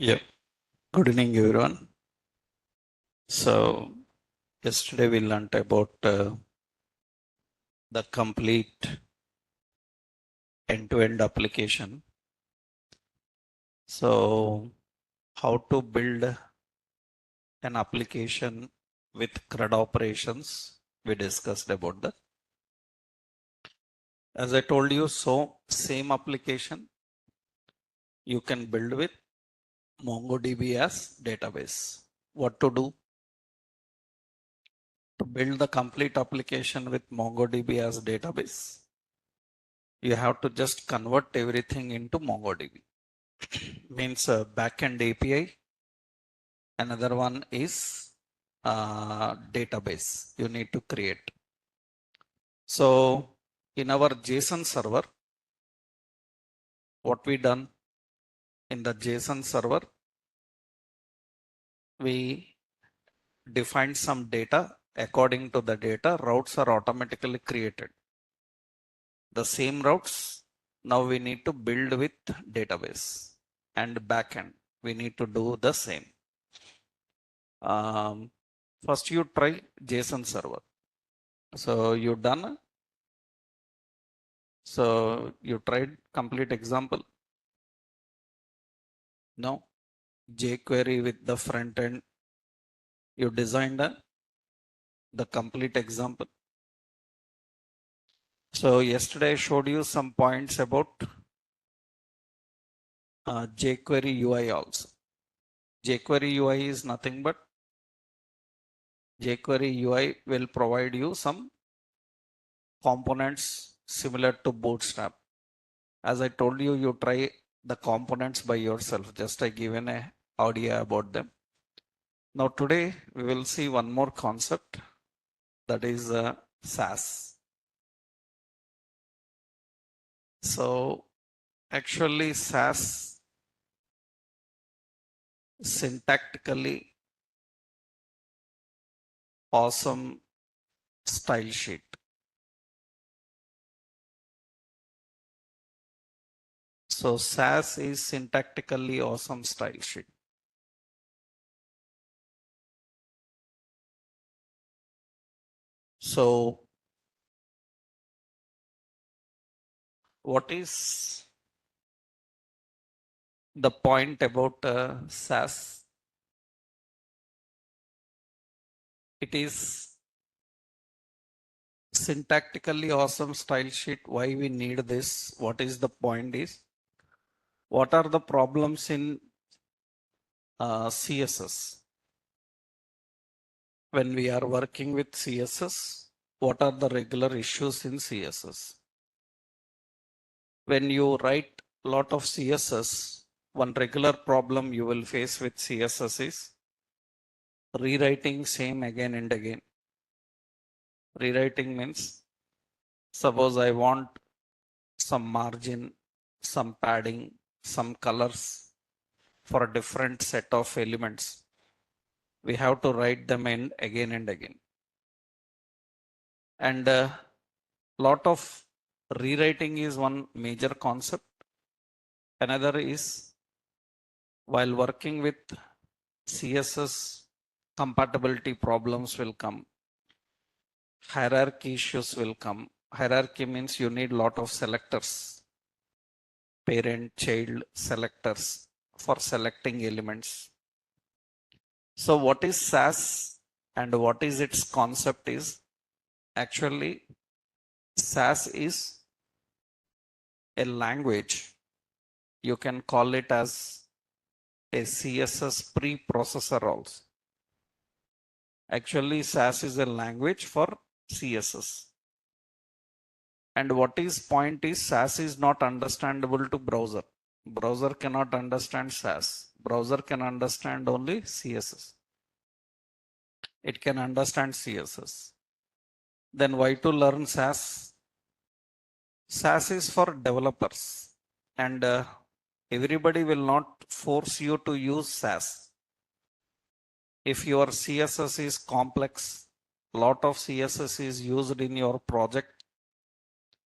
Yep. Good evening, everyone. So, yesterday we learnt about the complete end-to-end application. So, how to build an application with CRUD operations. We discussed about that. As I told you, so same application you can build with MongoDB as database. What to do? To build the complete application with MongoDB as database, you have to just convert everything into MongoDB. Means a backend API. Another one is database you need to create. So in our JSON server, what we done in the JSON server, we defined some data. According to the data, routes are automatically created. The same routes now we need to build with database and backend. We need to do the same. First you try JSON server. So you done. So you tried complete example. No. jQuery with the front end. You designed the complete example. So yesterday I showed you some points about jQuery UI also. jQuery UI is nothing but jQuery UI will provide you some components similar to Bootstrap. As I told you, you try the components by yourself. Just I given a idea about them. Now today we will see one more concept, that is SASS. So actually SASS syntactically awesome style sheet. So SASS is syntactically awesome style sheet. So what is the point about SASS? It is syntactically awesome style sheet. Why we need this? What is the point is? What are the problems in CSS? When we are working with CSS, what are the regular issues in CSS? When you write a lot of CSS, one regular problem you will face with CSS is rewriting same again and again. Rewriting means, suppose I want some margin, some padding, some colors for a different set of elements. We have to write them in again and again. And lot of rewriting is one major concept. Another is while working with CSS, compatibility problems will come. Hierarchy issues will come. Hierarchy means you need lot of selectors, parent, child selectors for selecting elements. So what is SASS and what is its concept is, actually SASS is a language. You can call it as a CSS preprocessor also. Actually SASS is a language for CSS. And what is point is, SASS is not understandable to browser. Browser cannot understand SASS. Browser can understand only CSS. It can understand CSS. Then why to learn SASS? SASS is for developers, and everybody will not force you to use SASS. If your CSS is complex, lot of CSS is used in your project,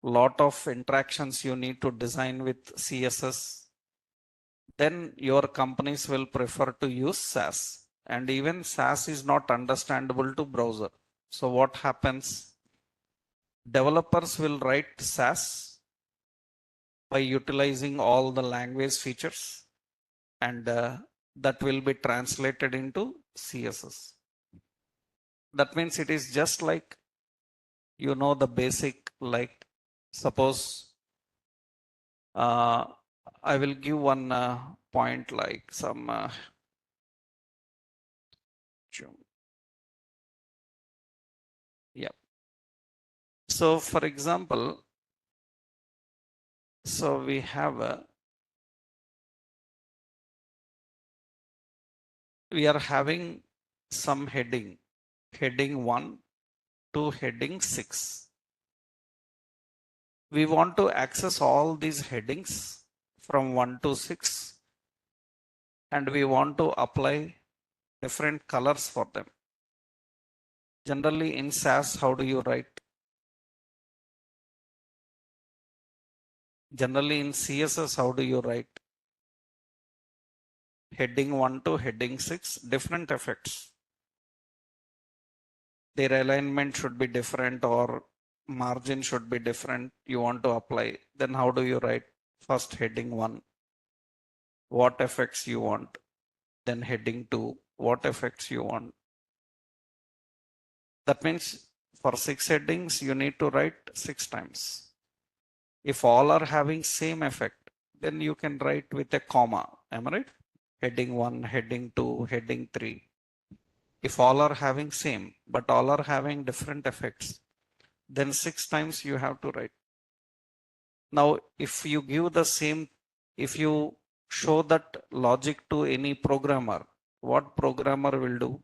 lot of interactions you need to design with CSS, then your companies will prefer to use SASS. And even SASS is not understandable to browser. So what happens? Developers will write SASS by utilizing all the language features, and that will be translated into CSS. That means it is just like, the basic, like suppose I will give one point like some yeah. So for example, so we have we are having some heading 1 to heading 6. We want to access all these headings from 1 to 6, and we want to apply different colors for them. Generally in SASS, how do you write? Generally in CSS, how do you write? Heading 1 to heading 6, different effects. Their alignment should be different or margin should be different. You want to apply. Then how do you write? First heading 1, what effects you want. Then heading 2, what effects you want. That means for 6 headings, you need to write 6 times. If all are having same effect, then you can write with a comma. Am I right? Heading 1, heading 2, heading 3. If all are having same, but all are having different effects, then 6 times you have to write. Now, if you give the same, if you show that logic to any programmer, what programmer will do?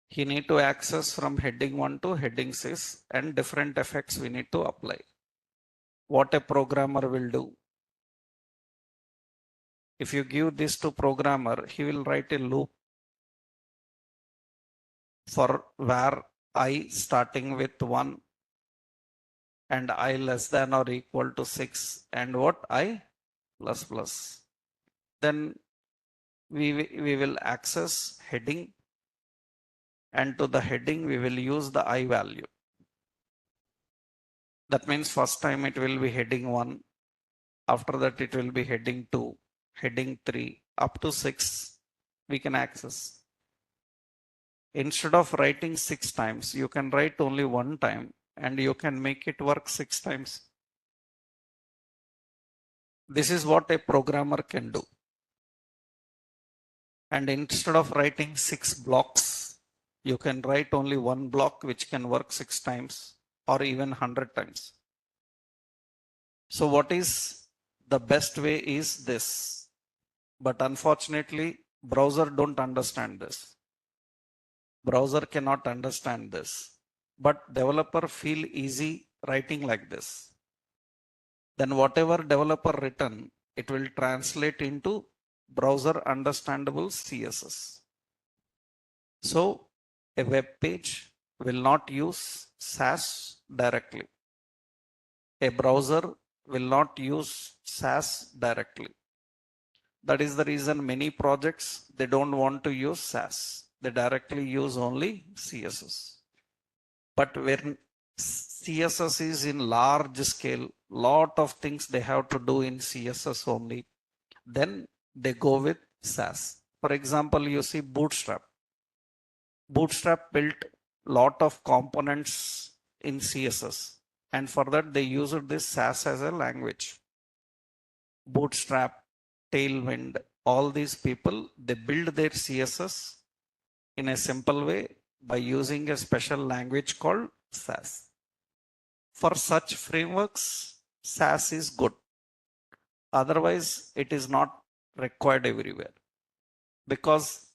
He need to access from heading 1 to heading 6, and different effects we need to apply. What a programmer will do? If you give this to programmer, he will write a loop for where I starting with 1 and I less than or equal to 6 and what I plus plus. Then we will access heading, and to the heading we will use the I value. That means first time it will be heading 1, after that it will be heading 2, heading 3, up to 6 we can access. Instead of writing 6 times, you can write only 1 time and you can make it work 6 times. This is what a programmer can do. And instead of writing 6 blocks, you can write only 1 block which can work 6 times or even 100 times. So what is the best way is this. But unfortunately, browser don't understand this. Browser cannot understand this. But developer feel easy writing like this. Then whatever developer written, it will translate into browser understandable CSS. So a web page will not use SASS directly. A browser will not use SASS directly. That is the reason many projects, they don't want to use SASS. They directly use only CSS. But when CSS is in large scale, lot of things they have to do in CSS only, then they go with SASS. For example, you see Bootstrap. Bootstrap built lot of components in CSS, and for that they used this SASS as a language. Bootstrap, Tailwind, all these people, they build their CSS in a simple way by using a special language called SASS. For such frameworks, SASS is good. Otherwise, it is not required everywhere, because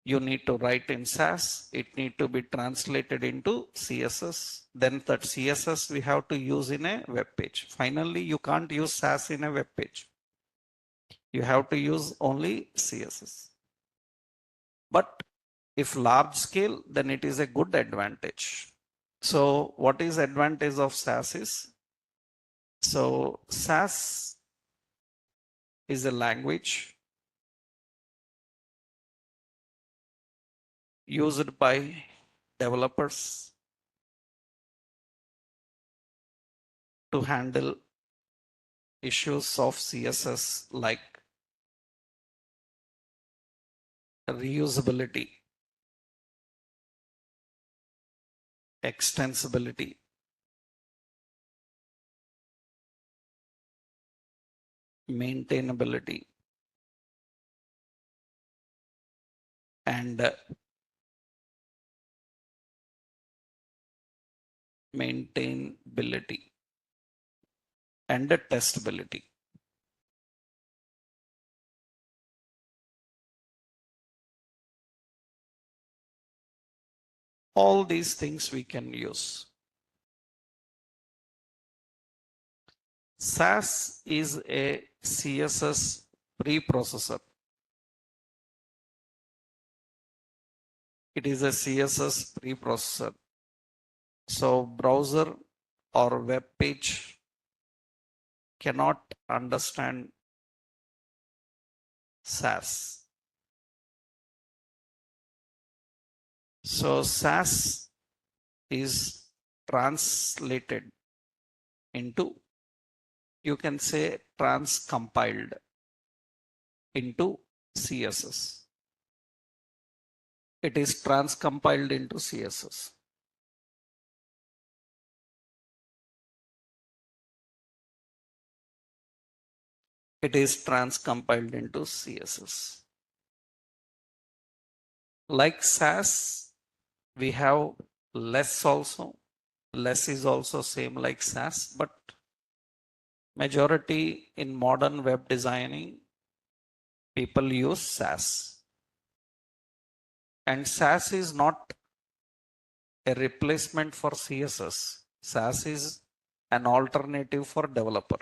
you need to write in SASS, it need to be translated into CSS. Then that CSS we have to use in a web page. Finally, you can't use SASS in a web page. You have to use only CSS. But if large scale, then it is a good advantage. So what is advantage of SASS is, so SASS is a language used by developers to handle issues of CSS like reusability, extensibility, maintainability, and maintainability and testability. All these things we can use. SASS is a CSS preprocessor. It is a CSS preprocessor. So browser or web page cannot understand SASS. So SASS is translated into, you can say, transcompiled into CSS. It is transcompiled into CSS. It is transcompiled into CSS. Like SASS, we have less also. Less is also same like SASS, but majority in modern web designing, people use SASS. And SASS is not a replacement for CSS. SASS is an alternative for developer.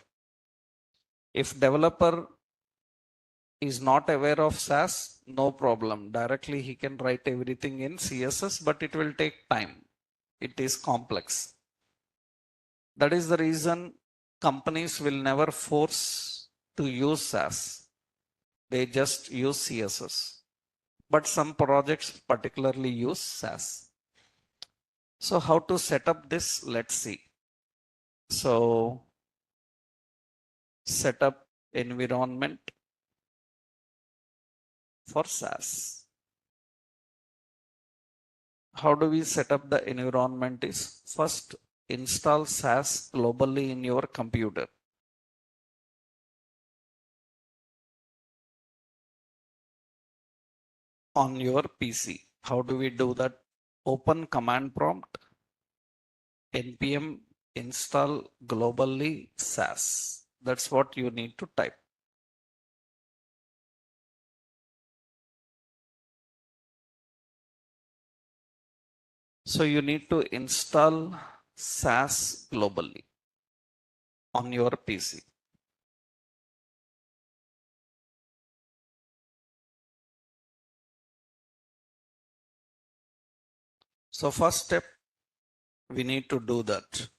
If developer is not aware of SASS, no problem. Directly he can write everything in CSS, but it will take time. It is complex. That is the reason companies will never force to use SASS. They just use CSS. But some projects particularly use SASS. So how to set up this? Let's see. So set up environment for SASS. How do we set up the environment is first install SASS globally in your computer. On your PC. How do we do that? Open command prompt, npm install globally SASS. That's what you need to type. So you need to install SASS globally on your PC. So first step, we need to do that.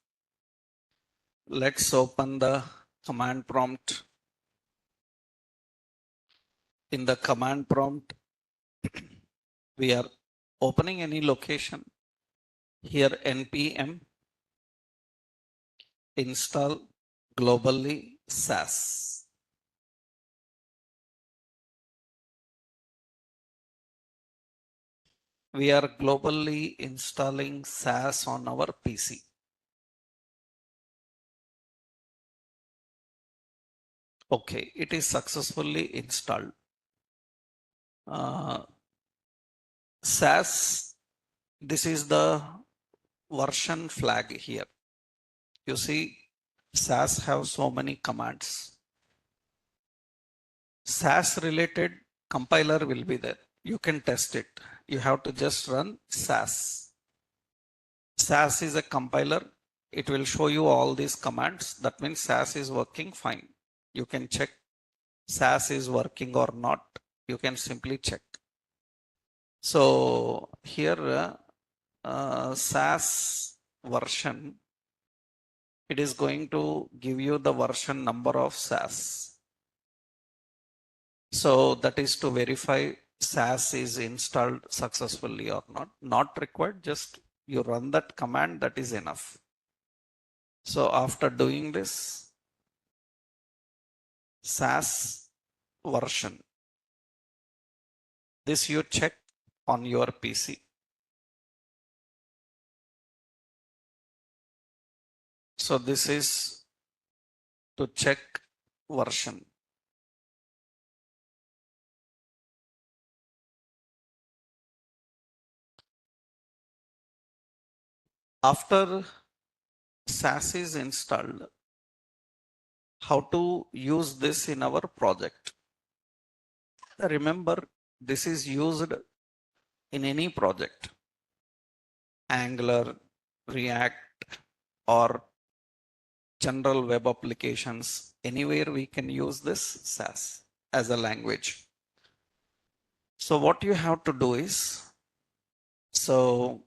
Let's open the command prompt. In the command prompt, we are opening any location. Here npm install globally SASS. We are globally installing SASS on our PC. Okay, it is successfully installed. SASS, this is the version flag here. You see, SASS have so many commands. SASS related compiler will be there. You can test it. You have to just run SASS. SASS is a compiler. It will show you all these commands. That means SASS is working fine. You can check SASS is working or not. You can simply check. So here SASS version, it is going to give you the version number of SASS. So that is to verify SASS is installed successfully or not. Not required, just you run that command, that is enough. So after doing this, SASS version, this you check on your PC. So this is to check version. After SASS is installed, how to use this in our project? Remember, this is used in any project, Angular, React, or general web applications. Anywhere we can use this SASS as a language. So what you have to do is, so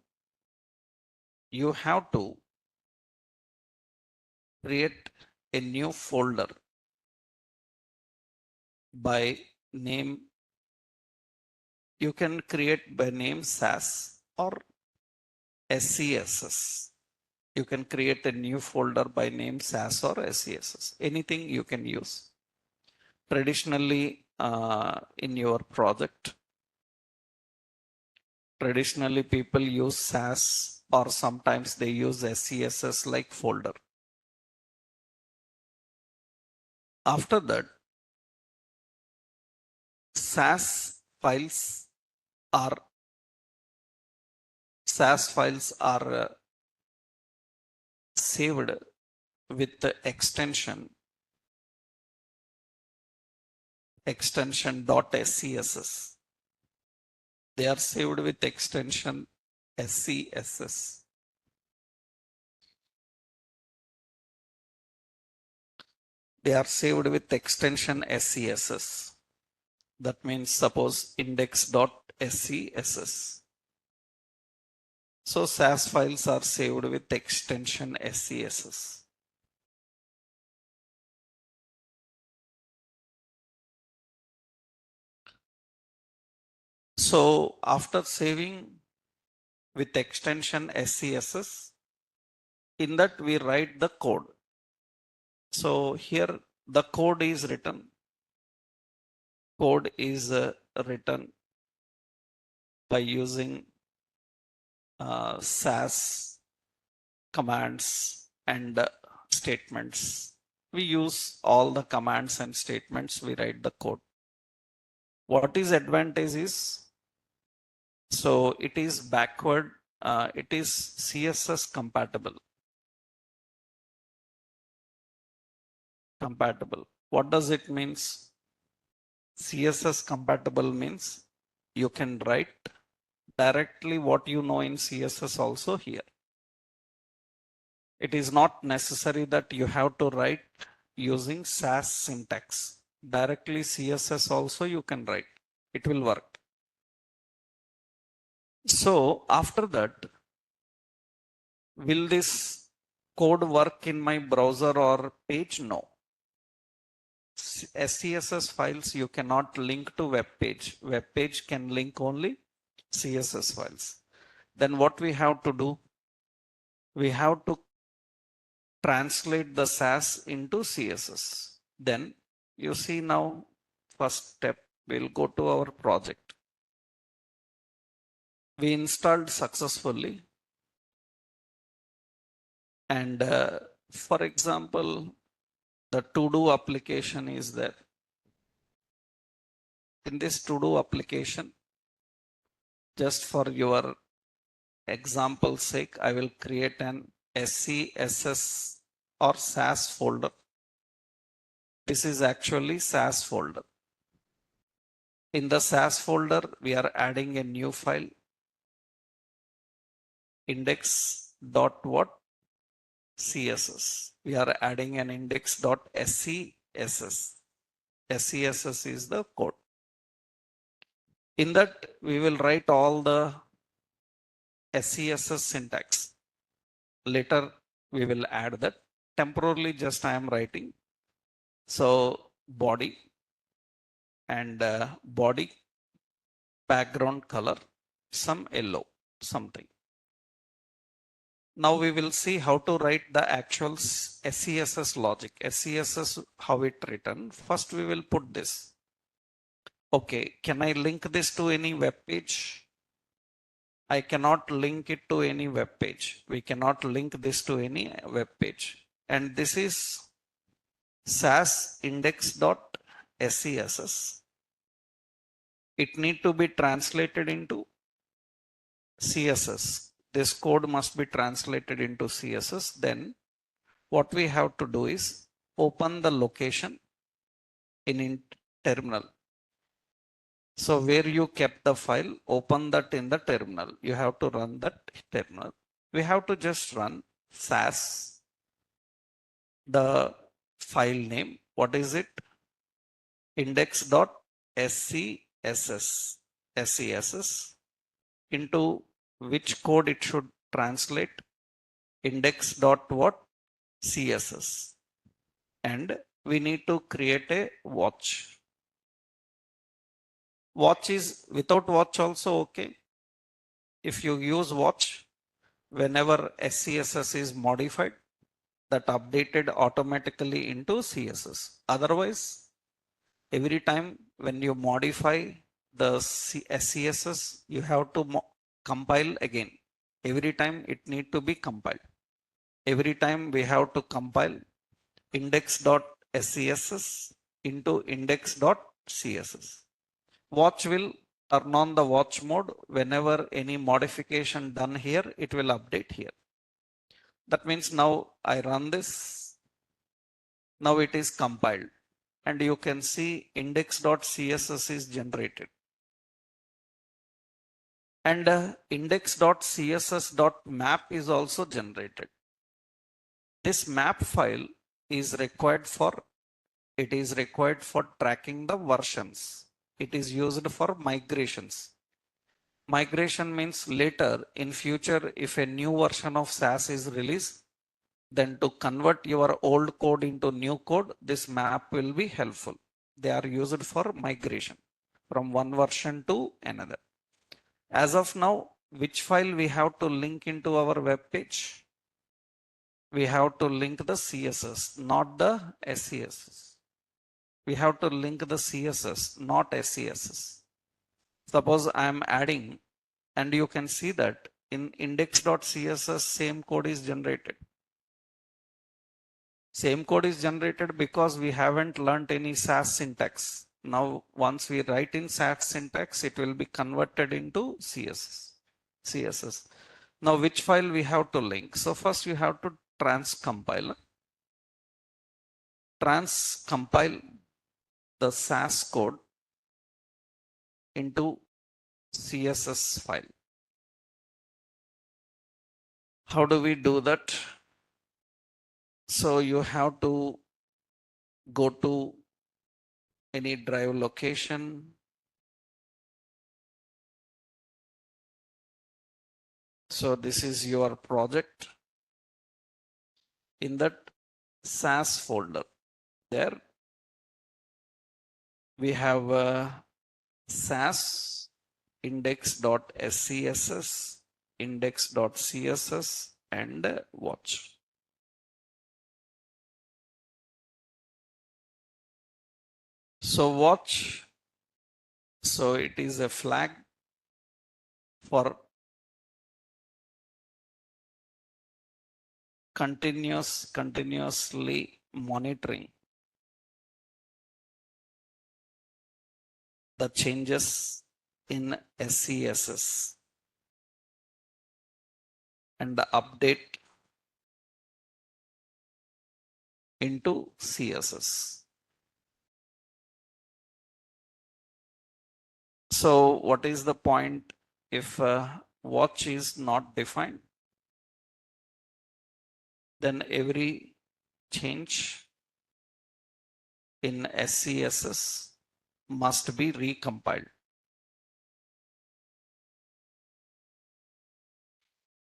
you have to create a new folder by name. You can create by name SASS or SCSS. You can create a new folder by name SASS or SCSS. Anything you can use. Traditionally, in your project, traditionally people use SASS or sometimes they use SCSS like folder. After that, SASS files are saved with the extension .scss. They are saved with extension SCSS. They are saved with extension SCSS. That means suppose index.scss. So SASS files are saved with extension SCSS. So after saving with extension SCSS, in that we write the code. So here the code is written. Code is written by using SASS commands and statements. We use all the commands and statements, we write the code. What is advantage is, so it is backward, it is CSS compatible. What does it means? CSS compatible means you can write directly what you know in CSS also here. It is not necessary that you have to write using SASS syntax. Directly CSS also you can write. It will work. So after that, will this code work in my browser or page? No. SCSS files you cannot link to web page. Web page can link only CSS files. Then what we have to do? We have to translate the SASS into CSS. Then you see now, first step, we'll go to our project. We installed successfully. And for example, the to-do application is there. In this to-do application, just for your example sake, I will create an SCSS or SASS folder. This is actually SASS folder. In the SASS folder, we are adding a new file, index.what? CSS. We are adding an index.scss. SCSS is the code. In that, we will write all the SCSS syntax. Later, we will add that. Temporarily, just I am writing. So, body, and body background color, some yellow, something. Now we will see how to write the actual SCSS logic. SCSS, how it written. First we will put this. Okay, can I link this to any web page? I cannot link it to any web page. We cannot link this to any web page. And this is SAS index.scss. It need to be translated into CSS. This code must be translated into CSS. Then what we have to do is open the location in terminal. So where you kept the file, open that in the terminal. You have to run that terminal. We have to just run SAS, the file name. What is it? Index.scss into which code it should translate? Index dot what? CSS. And we need to create a watch. Watch is without watch also okay. If you use watch, whenever SCSS is modified, that updated automatically into CSS. Otherwise, every time when you modify the SCSS, you have to compile again. Every time it need to be compiled. Every time we have to compile index.scss into index.css. Watch will turn on the watch mode. Whenever any modification done here, it will update here. That means now I run this. Now it is compiled. And you can see index.css is generated. And index.css.map is also generated. This map file is required for tracking the versions. It is used for migrations. Migration means later in future, if a new version of SAS is released, then to convert your old code into new code, this map will be helpful. They are used for migration from one version to another. As of now, which file we have to link into our web page? We have to link the CSS, not the SCSS. We have to link the CSS, not SCSS. Suppose I am adding, and you can see that in index.css, same code is generated. Same code is generated because we haven't learned any SAS syntax. Now, once we write in SAS syntax, it will be converted into CSS. Now, which file we have to link? So first you have to transcompile the SAS code into CSS file. How do we do that? So you have to go to any drive location. So this is your project. In that SAS folder, there we have SAS index.scss, index.css, and watch. So watch, so it is a flag for continuously monitoring the changes in SCSS and the update into CSS. So what is the point if watch is not defined? Then every change in SCSS must be recompiled.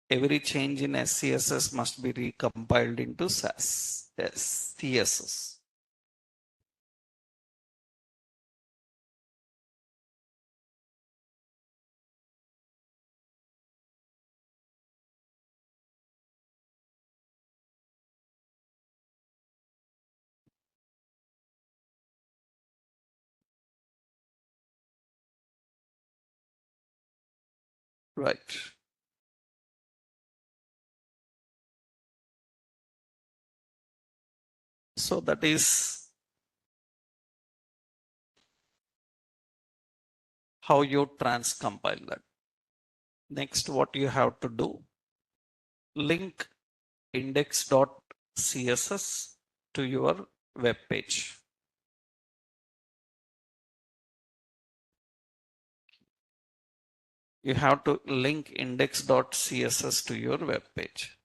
Every change in SCSS must be recompiled into SAS, CSS. Right. So that is how you transcompile that. Next, what you have to do, link index.css to your web page. You have to link index.css to your web page.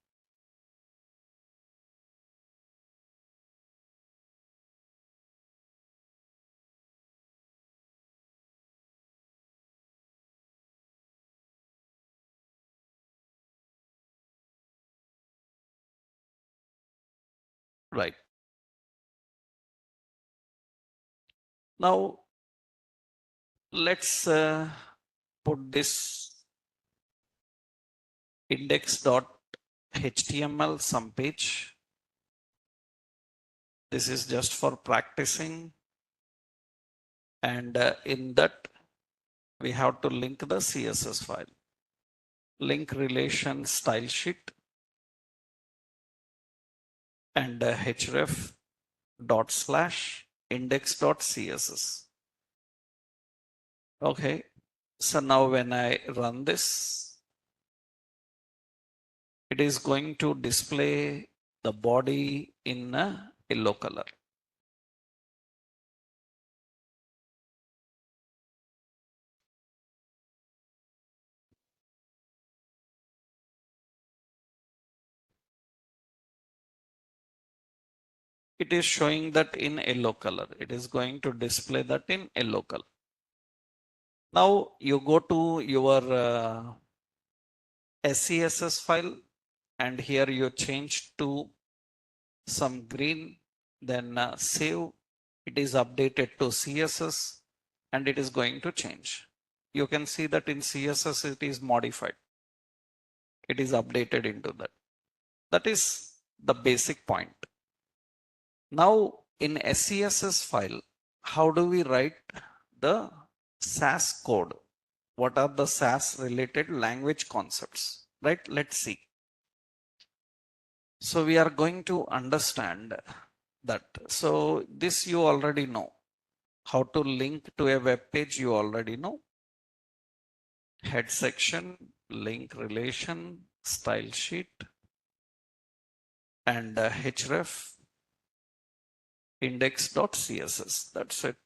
Right. Now, let's put this index.html some page. This is just for practicing. And in that, we have to link the CSS file. Link relation style sheet and href dot slash index.css. Okay. So now when I run this, it is going to display the body in a yellow color. It is showing that in yellow color. It is going to display that in yellow color. Now you go to your SASS file and here you change to some green, then save. It is updated to CSS and it is going to change. You can see that in CSS it is modified. It is updated into that. That is the basic point. Now in SCSS file, how do we write the SASS code? What are the SASS related language concepts, right? Let's see. So we are going to understand that. So this you already know. How to link to a web page you already know. Head section, link relation, style sheet, and href index.css. That's it.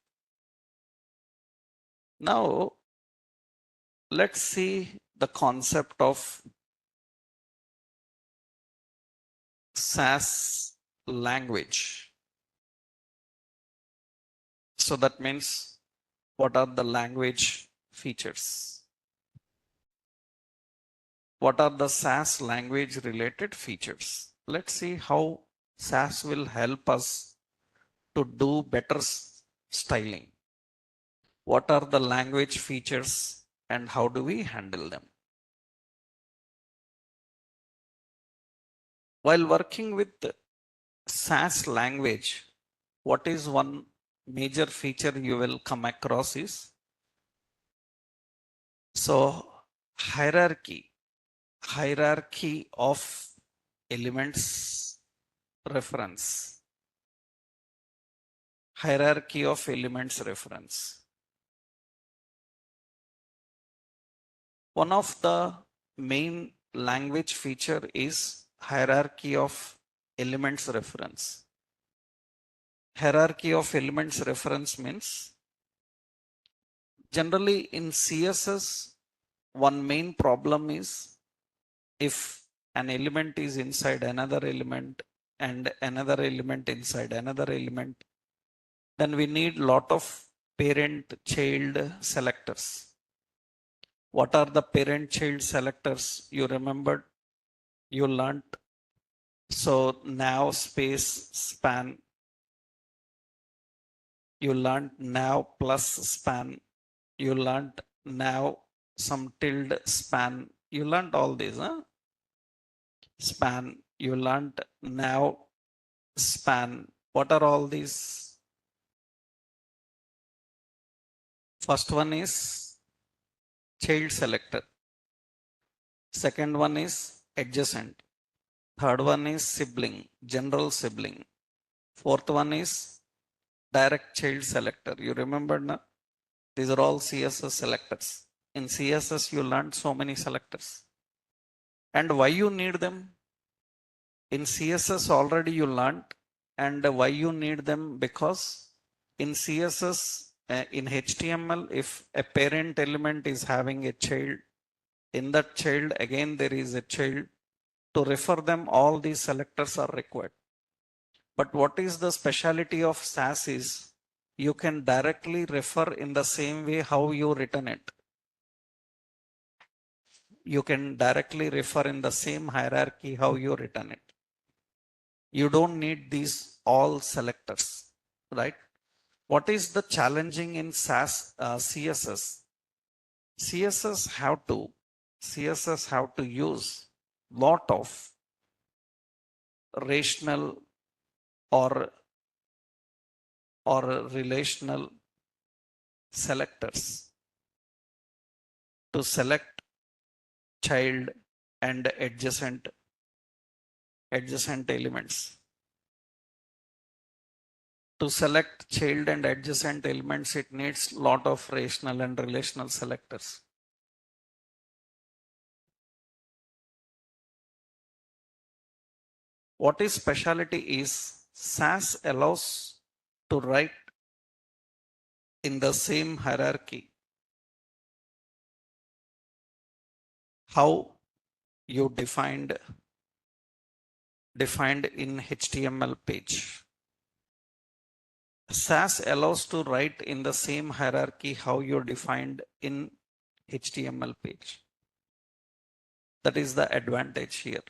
Now let's see the concept of SASS language. So that means what are the language features? What are the SASS language related features? Let's see how SASS will help us to do better styling. What are the language features and how do we handle them? While working with SASS language, what is one major feature you will come across is hierarchy of elements reference. Hierarchy of elements reference. One of the main language feature is hierarchy of elements reference. Hierarchy of elements reference means generally in CSS, one main problem is if an element is inside another element and another element inside another element, then we need lot of parent child selectors. What are the parent child selectors? You remembered, you learned. So now space span, you learned now plus span, you learned now some tilde span, you learned all these, span, you learned now span. What are all these? First one is child selector. Second one is adjacent. Third one is sibling, general sibling. Fourth one is direct child selector. You remember now? These are all CSS selectors. In CSS, you learned so many selectors. And why you need them? In CSS already you learned, and why you need them? Because in CSS, in HTML, if a parent element is having a child, in that child again there is a child. To refer them, all these selectors are required. But what is the speciality of SASS is you can directly refer in the same way how you written it. You can directly refer in the same hierarchy how you written it. You don't need these all selectors, right? What is the challenging in SASS CSS? CSS have to use lot of rational or relational selectors to select child and adjacent elements. To select child and adjacent elements, it needs lot of rational and relational selectors. What is speciality is SAS allows to write in the same hierarchy how you defined in HTML page. SAS allows to write in the same hierarchy how you defined in HTML page. That is the advantage here.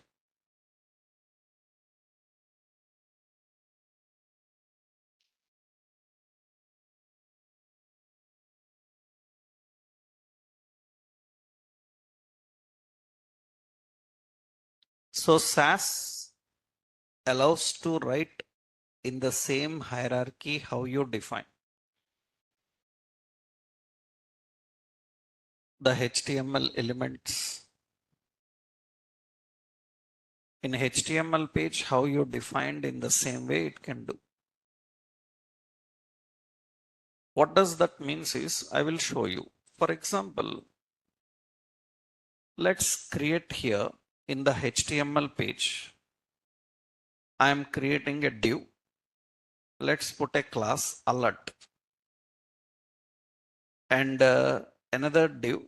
So SAS allows to write in the same hierarchy how you define the HTML elements. In HTML page, how you defined in the same way it can do. What does that means is, I will show you. For example, let's create here in the HTML page. I am creating a div. Let's put a class alert and another div.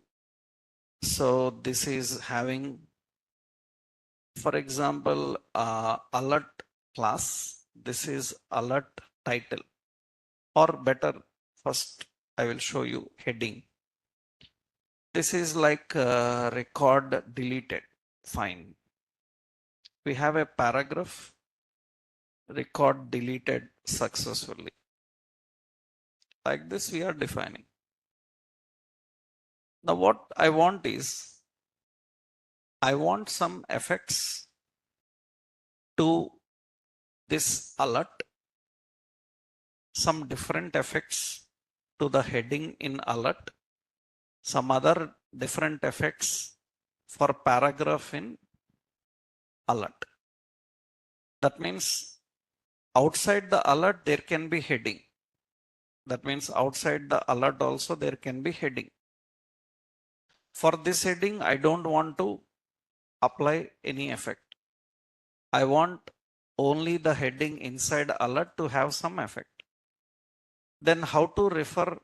So this is having, for example, alert class. This is alert title, or better, first I will show you heading. This is like record deleted. Fine. We have a paragraph, record deleted successfully. Like this we are defining. Now what I want is, I want some effects to this alert, some different effects to the heading in alert, some other different effects for paragraph in alert. That means outside the alert there can be heading. That means outside the alert also there can be heading. For this heading, I don't want to apply any effect. I want only the heading inside alert to have some effect. Then how to refer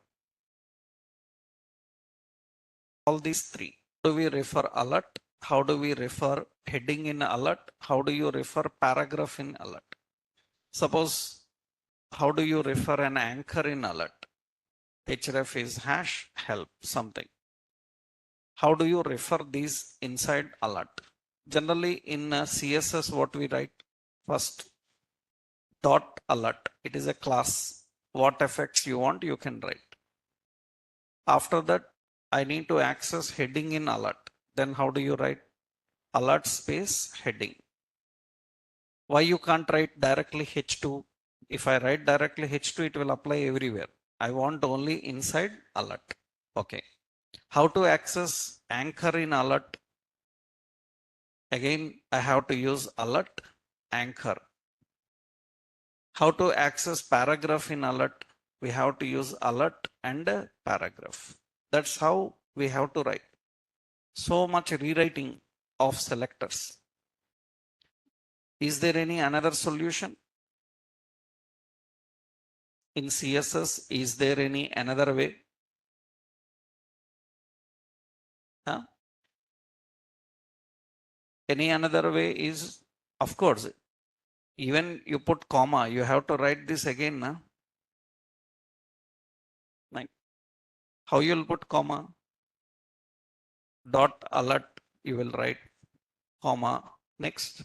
all these three? Do we refer alert? How do we refer heading in alert? How do you refer paragraph in alert? Suppose, how do you refer an anchor in alert? href is hash help something. How do you refer these inside alert? Generally in CSS, what we write first, dot alert. It is a class. What effects you want, you can write. After that, I need to access heading in alert. Then how do you write? Alert space heading. Why you can't write directly H2? If I write directly H2, it will apply everywhere. I want only inside alert. Okay. How to access anchor in alert? Again, I have to use alert, anchor. How to access paragraph in alert? We have to use alert and a paragraph. That's how we have to write. So much rewriting of selectors. Is there any another solution? In CSS, is there any another way? Huh? Any another way is, of course, even you put comma, you have to write this again. Nah? Like, how you'll put comma? Dot alert, you will write comma. Next,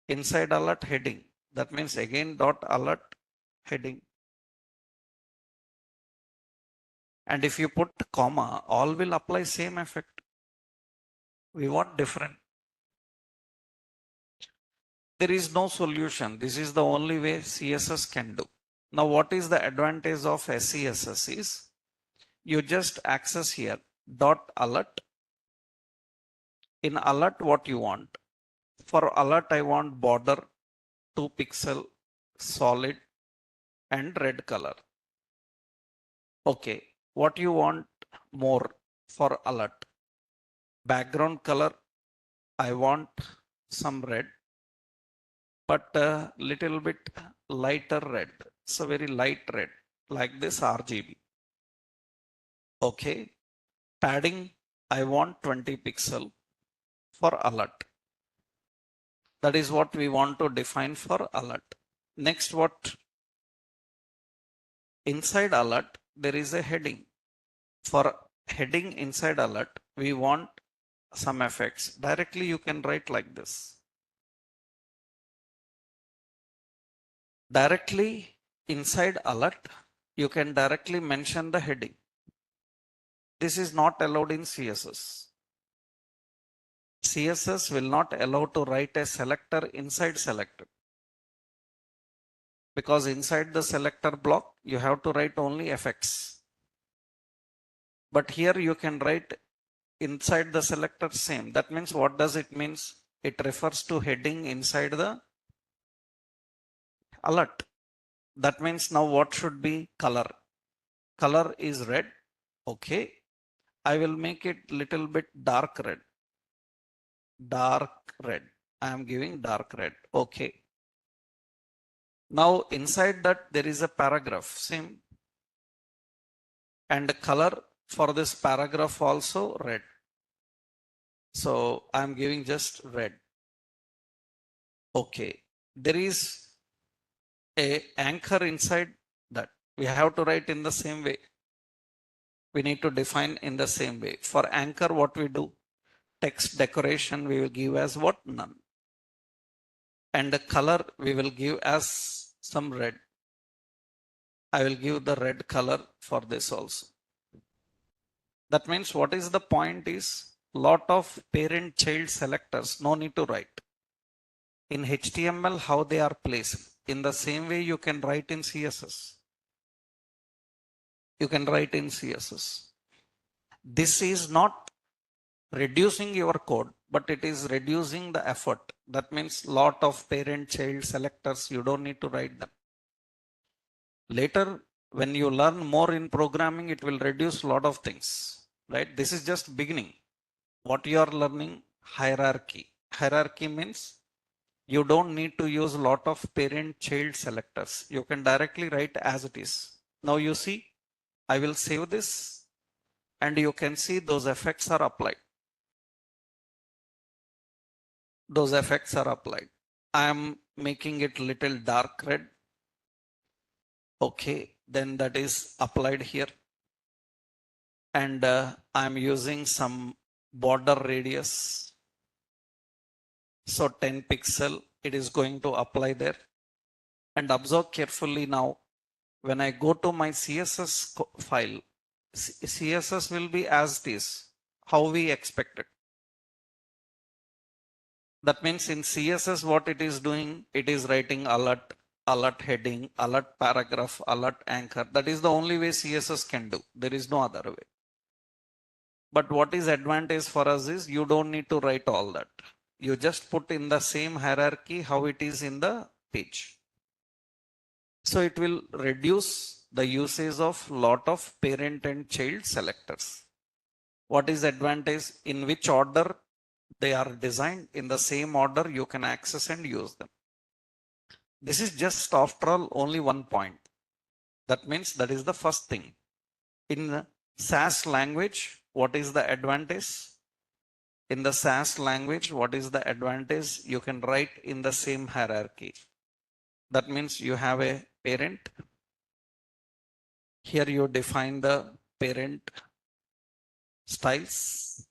inside alert heading. That means again dot alert heading. And if you put comma, all will apply same effect. We want different. There is no solution. This is the only way CSS can do. Now, what is the advantage of SCSS is you just access here dot alert. In alert, what you want? For alert, I want border 2 pixel solid and red color. Okay, what you want more for alert? Background color, I want some red, but a little bit lighter red. So very light red, like this RGB. Okay, padding, I want 20 pixel for alert. That is what we want to define for alert. Next, what? Inside alert, there is a heading. For heading inside alert, we want some effects. Directly you can write like this. Directly inside alert, you can directly mention the heading. This is not allowed in CSS. CSS will not allow to write a selector inside selector. Because inside the selector block, you have to write only effects. But here you can write inside the selector same. That means what does it means? It refers to heading inside the alert. That means now what should be color? Color is red. Okay. I will make it little bit dark red. Dark red. I am giving dark red. Okay. Now inside that there is a paragraph. Same. And color for this paragraph also red. So I am giving just red. Okay. There is a anchor inside that. We have to write in the same way. We need to define in the same way. For anchor, what we do? Text decoration we will give as what? None. And the color we will give as some red. I will give the red color for this also. That means what is the point is lot of parent child selectors, no need to write. In HTML, how they are placed. In the same way you can write in CSS. You can write in CSS. This is not reducing your code, but it is reducing the effort. That means lot of parent child selectors, you don't need to write them. Later, when you learn more in programming, it will reduce a lot of things, right? This is just beginning. What you are learning? Hierarchy. Hierarchy means you don't need to use a lot of parent child selectors. You can directly write as it is. Now you see, I will save this and you can see those effects are applied. Those effects are applied. I am making it little dark red. Okay, then that is applied here. And I'm using some border radius. So 10 pixel, it is going to apply there. And observe carefully now, when I go to my CSS file, CSS will be as it is, how we expect it. That means in CSS, what it is doing, it is writing alert, alert heading, alert paragraph, alert anchor. That is the only way CSS can do. There is no other way. But what is advantage for us is you don't need to write all that. You just put in the same hierarchy how it is in the page. So it will reduce the usage of lot of parent and child selectors. What is advantage? In which order they are designed, in the same order you can access and use them. This is just after all only one point. That means that is the first thing. In SASS language, what is the advantage? In the SASS language, what is the advantage? You can write in the same hierarchy. That means you have a parent. Here you define the parent styles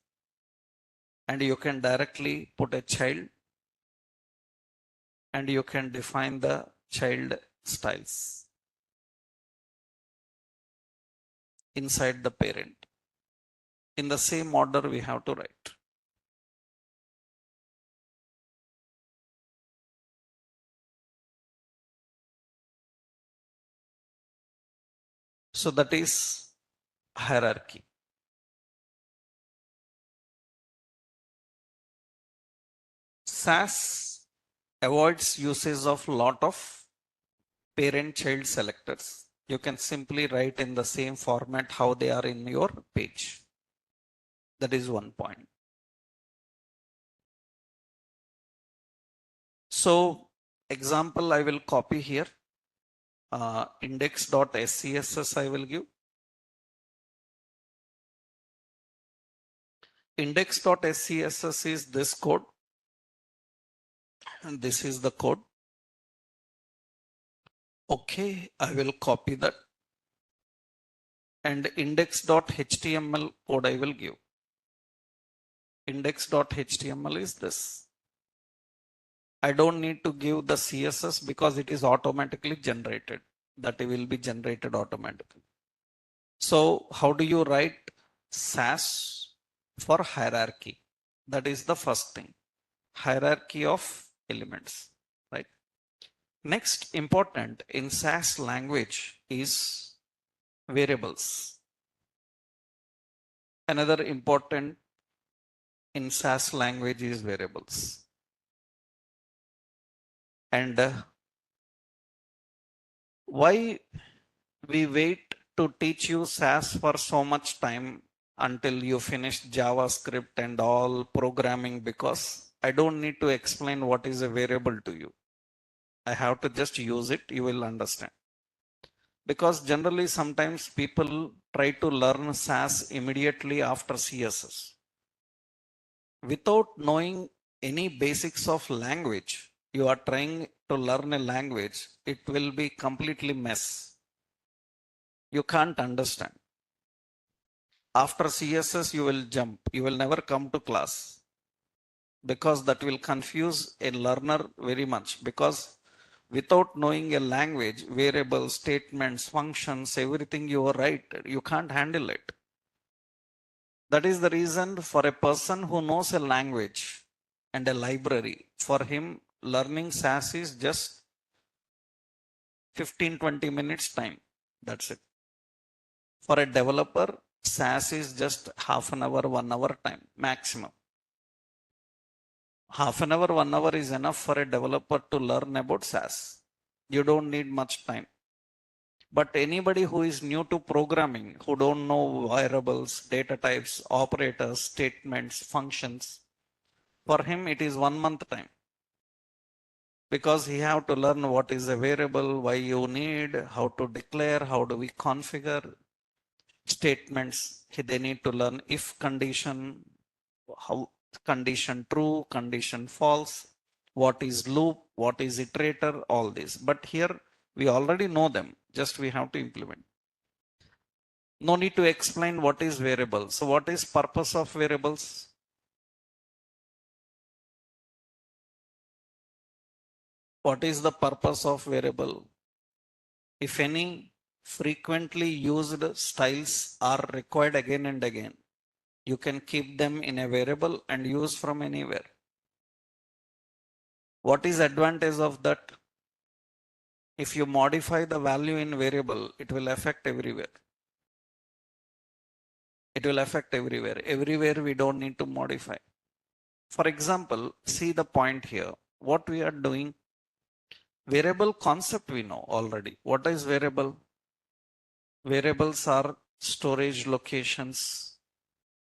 and you can directly put a child and you can define the child styles inside the parent. In the same order we have to write. So that is hierarchy. SASS avoids usage of lot of parent-child selectors. You can simply write in the same format how they are in your page. That is one point. So example I will copy here. Index.scss I will give. Index.scss is this code. And this is the code. Okay, I will copy that. And index.html code I will give. Index.html is this. I don't need to give the CSS because it is automatically generated. That will be generated automatically. So how do you write SASS for hierarchy? That is the first thing. Hierarchy of elements, right? Next important in SASS language is variables. Another important in SASS language is variables. And why we wait to teach you SASS for so much time until you finish JavaScript and all programming, because I don't need to explain what is a variable to you. I have to just use it, you will understand. Because generally sometimes people try to learn SASS immediately after CSS. Without knowing any basics of language, you are trying to learn a language, it will be completely mess. You can't understand. After CSS, you will jump. You will never come to class because that will confuse a learner very much. Because without knowing a language, variables, statements, functions, everything you write, you can't handle it. That is the reason for a person who knows a language and a library, for him, learning SASS is just 15-20 minutes time. That's it. For a developer, SASS is just half an hour, 1 hour time maximum. Half an hour, 1 hour is enough for a developer to learn about SASS. You don't need much time. But anybody who is new to programming, who don't know variables, data types, operators, statements, functions, for him it is 1 month time. Because he have to learn what is a variable, why you need, how to declare, how do we configure statements. They need to learn if condition, how condition true, condition false, what is loop, what is iterator, all this. But here we already know them, just we have to implement. No need to explain what is variable. So what is purpose of variables? What is the purpose of variable? If any frequently used styles are required again and again, you can keep them in a variable and use from anywhere. What is advantage of that? If you modify the value in variable, it will affect everywhere. It will affect everywhere. Everywhere we don't need to modify. For example, see the point here. What we are doing, variable concept we know already. What is variable? Variables are storage locations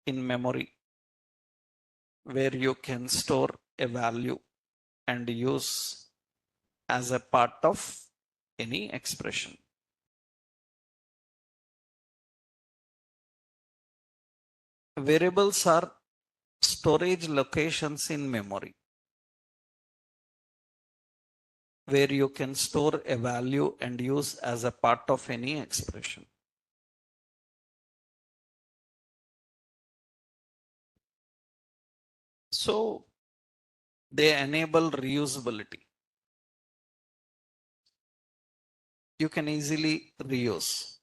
in memory where you can store a value and use as a part of any expression. Variables are storage locations in memory where you can store a value and use as a part of any expression. So they enable reusability. You can easily reuse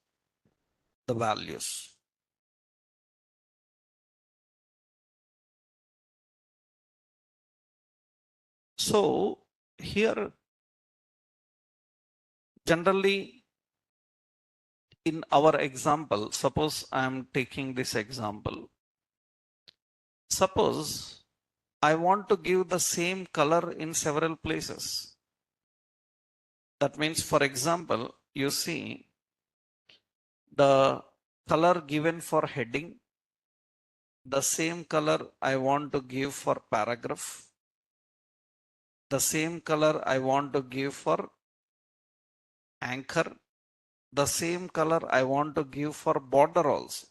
the values. So here, generally in our example, suppose I am taking this example. Suppose I want to give the same color in several places. That means, for example, you see the color given for heading, the same color I want to give for paragraph, the same color I want to give for anchor, the same color I want to give for border also.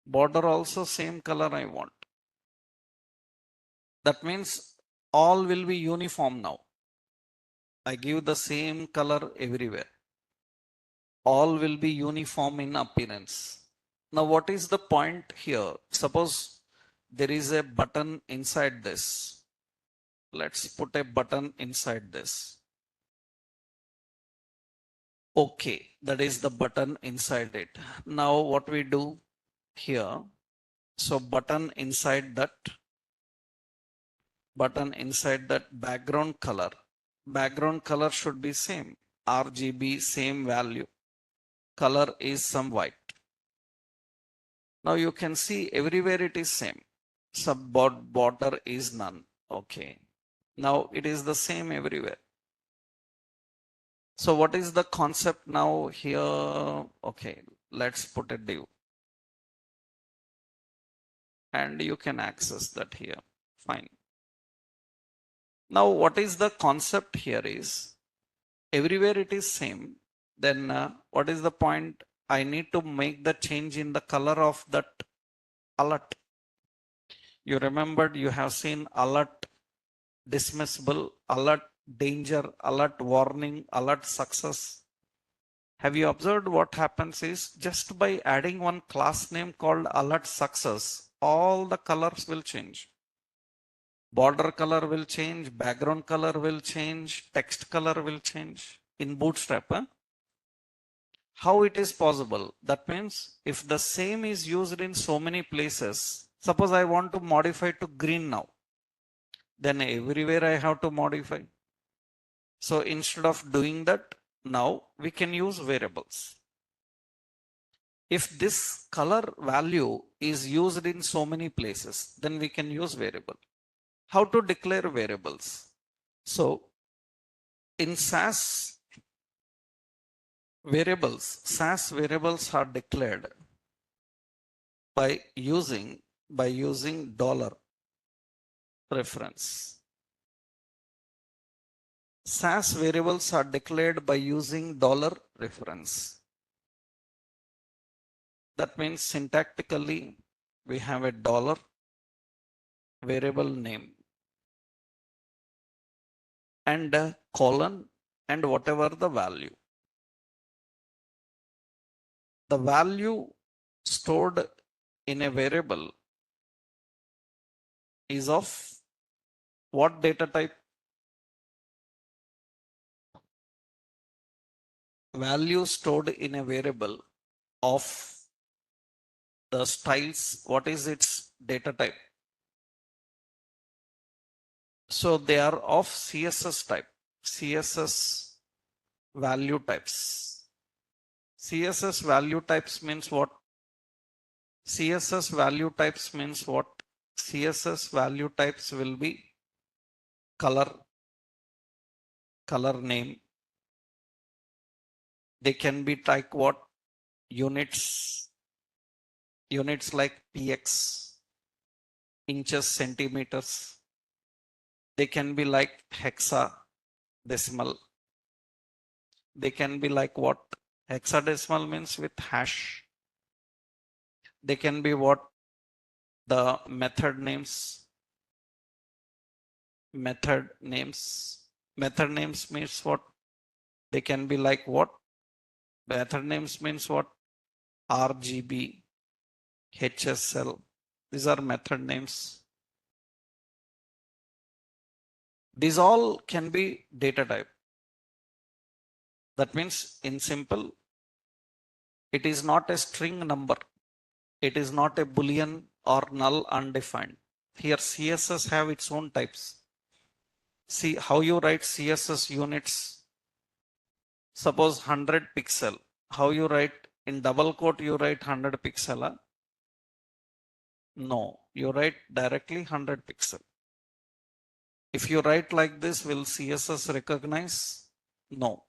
Border also same color I want. That means all will be uniform now. I give the same color everywhere. All will be uniform in appearance. Now, what is the point here? Suppose there is a button inside this. Let's put a button inside this. Okay, that is the button inside it. Now, what we do here? So, button inside that background color should be same. RGB, same value. Color is some white. Now you can see everywhere it is same. Sub border is none. Okay. Now it is the same everywhere. So what is the concept now here? Okay, let's put a div. And you can access that here. Fine. Now what is the concept here is everywhere it is same. Then what is the point? I need to make the change in the color of that alert. You remembered you have seen alert dismissible, alert danger, alert warning, alert success. Have you observed what happens is just by adding one class name called alert success, all the colors will change. Border color will change, background color will change, text color will change in Bootstrap. How it is possible? That means if the same is used in so many places, suppose I want to modify to green now, then everywhere I have to modify. So instead of doing that, now we can use variables. If this color value is used in so many places, then we can use variable. How to declare variables? So in SASS variables are declared by using dollar reference. SASS variables are declared by using dollar reference. That means syntactically we have a dollar variable name and a colon and whatever the value. The value stored in a variable is of what data type? Value stored in a variable of the styles. What is its data type? So they are of CSS type. CSS value types. CSS value types means what? CSS value types means what? CSS value types will be color, color name. They can be like what? Units, units like px, inches, centimeters. They can be like hexadecimal. They can be like what? Hexadecimal means with hash. They can be what? The method names. Method names. Method names means what? They can be like what? Method names means what? RGB, HSL. These are method names. These all can be data type. That means in simple, it is not a string number. It is not a boolean or null undefined. Here CSS have its own types. See how you write CSS units. Suppose 100 pixel. How you write in double quote you write 100 pixel. No, you write directly 100 pixel. If you write like this, will CSS recognize? No.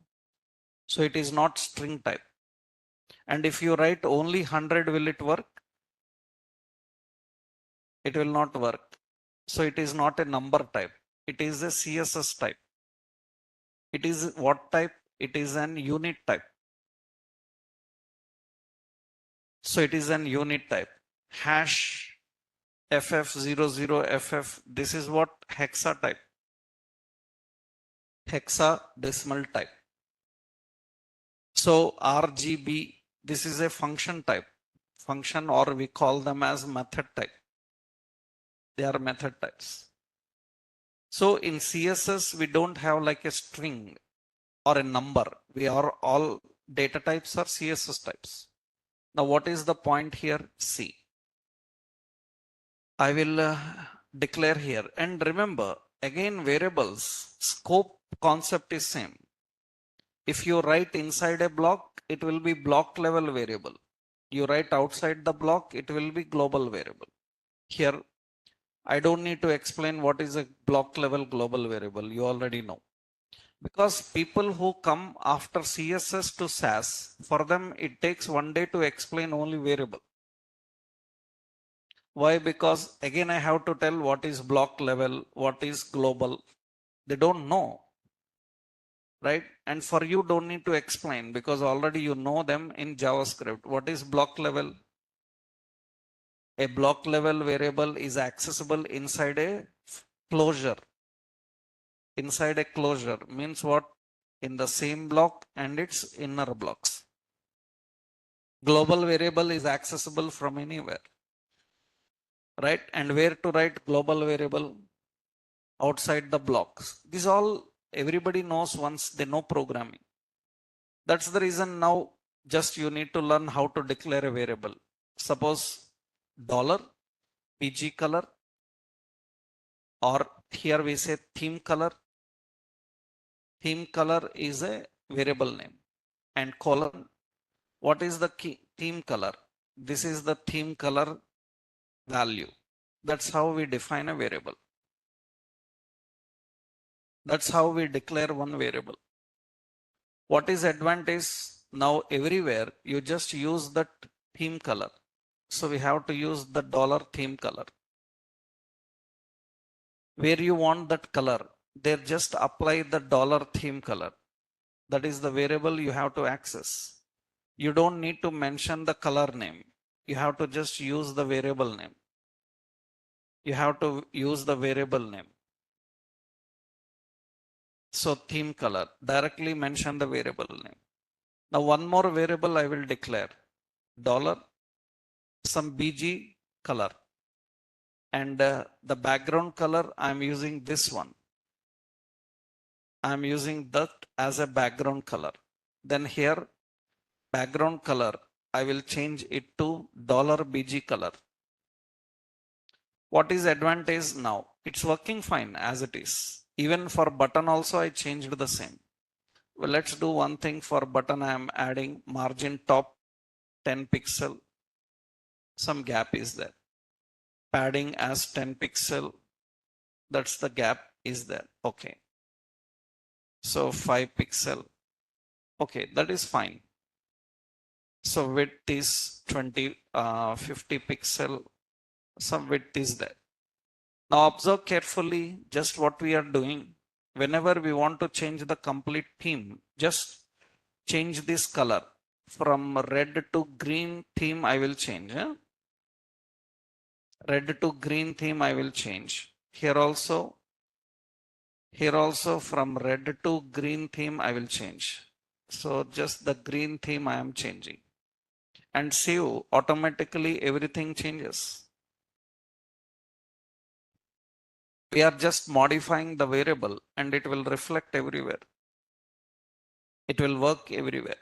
So it is not string type. And if you write only 100, will it work? It will not work. So it is not a number type. It is a CSS type. It is what type? It is an unit type. So it is an unit type. Hash FF00FF. This is what? Hexa type. Hexadecimal type. So RGB, this is a function type. Function, or we call them as method type. They are method types. So in CSS, we don't have like a string or a number. We are all data types are CSS types. Now, what is the point here? See, I will declare here. And remember, again, variables, scope concept is same. If you write inside a block, it will be block level variable. You write outside the block, it will be global variable. Here, I don't need to explain what is a block level global variable. You already know. Because people who come after CSS to SASS, for them it takes one day to explain only variable. Why? Because again I have to tell what is block level, what is global. They don't know, right? And for you don't need to explain because already you know them in JavaScript. What is block level? A block level variable is accessible inside a closure. Inside a closure means what? In the same block and its inner blocks. Global variable is accessible from anywhere, right? And where to write global variable? Outside the blocks. This all everybody knows once they know programming. That's the reason now just you need to learn how to declare a variable. Suppose dollar PG color, or here we say theme color. Theme color is a variable name, and colon. What is the theme color? This is the theme color value. That's how we define a variable. That's how we declare one variable. What is advantage? Now everywhere you just use that theme color. So we have to use the dollar theme color. Where you want that color, there just apply the dollar theme color. That is the variable you have to access. You don't need to mention the color name. You have to just use the variable name. You have to use the variable name. So theme color, directly mention the variable name. Now one more variable I will declare, dollar some BG color, and the background color I'm using this one. I'm using that as a background color. Then here background color I will change it to dollar BG color. What is advantage now? It's working fine as it is. Even for button also I changed the same. Well, let's do one thing. For button I am adding margin top 10 pixel, some gap is there. Padding as 10 pixel, that's the gap is there. Okay. So 5 pixel. Okay, that is fine. So width is 50 pixel. Some width is there. Now observe carefully just what we are doing. Whenever we want to change the complete theme, just change this color from red to green theme. I will change. Red to green theme I will change. Here also from red to green theme I will change. So just the green theme I am changing. And save, automatically everything changes. We are just modifying the variable and it will reflect everywhere. It will work everywhere.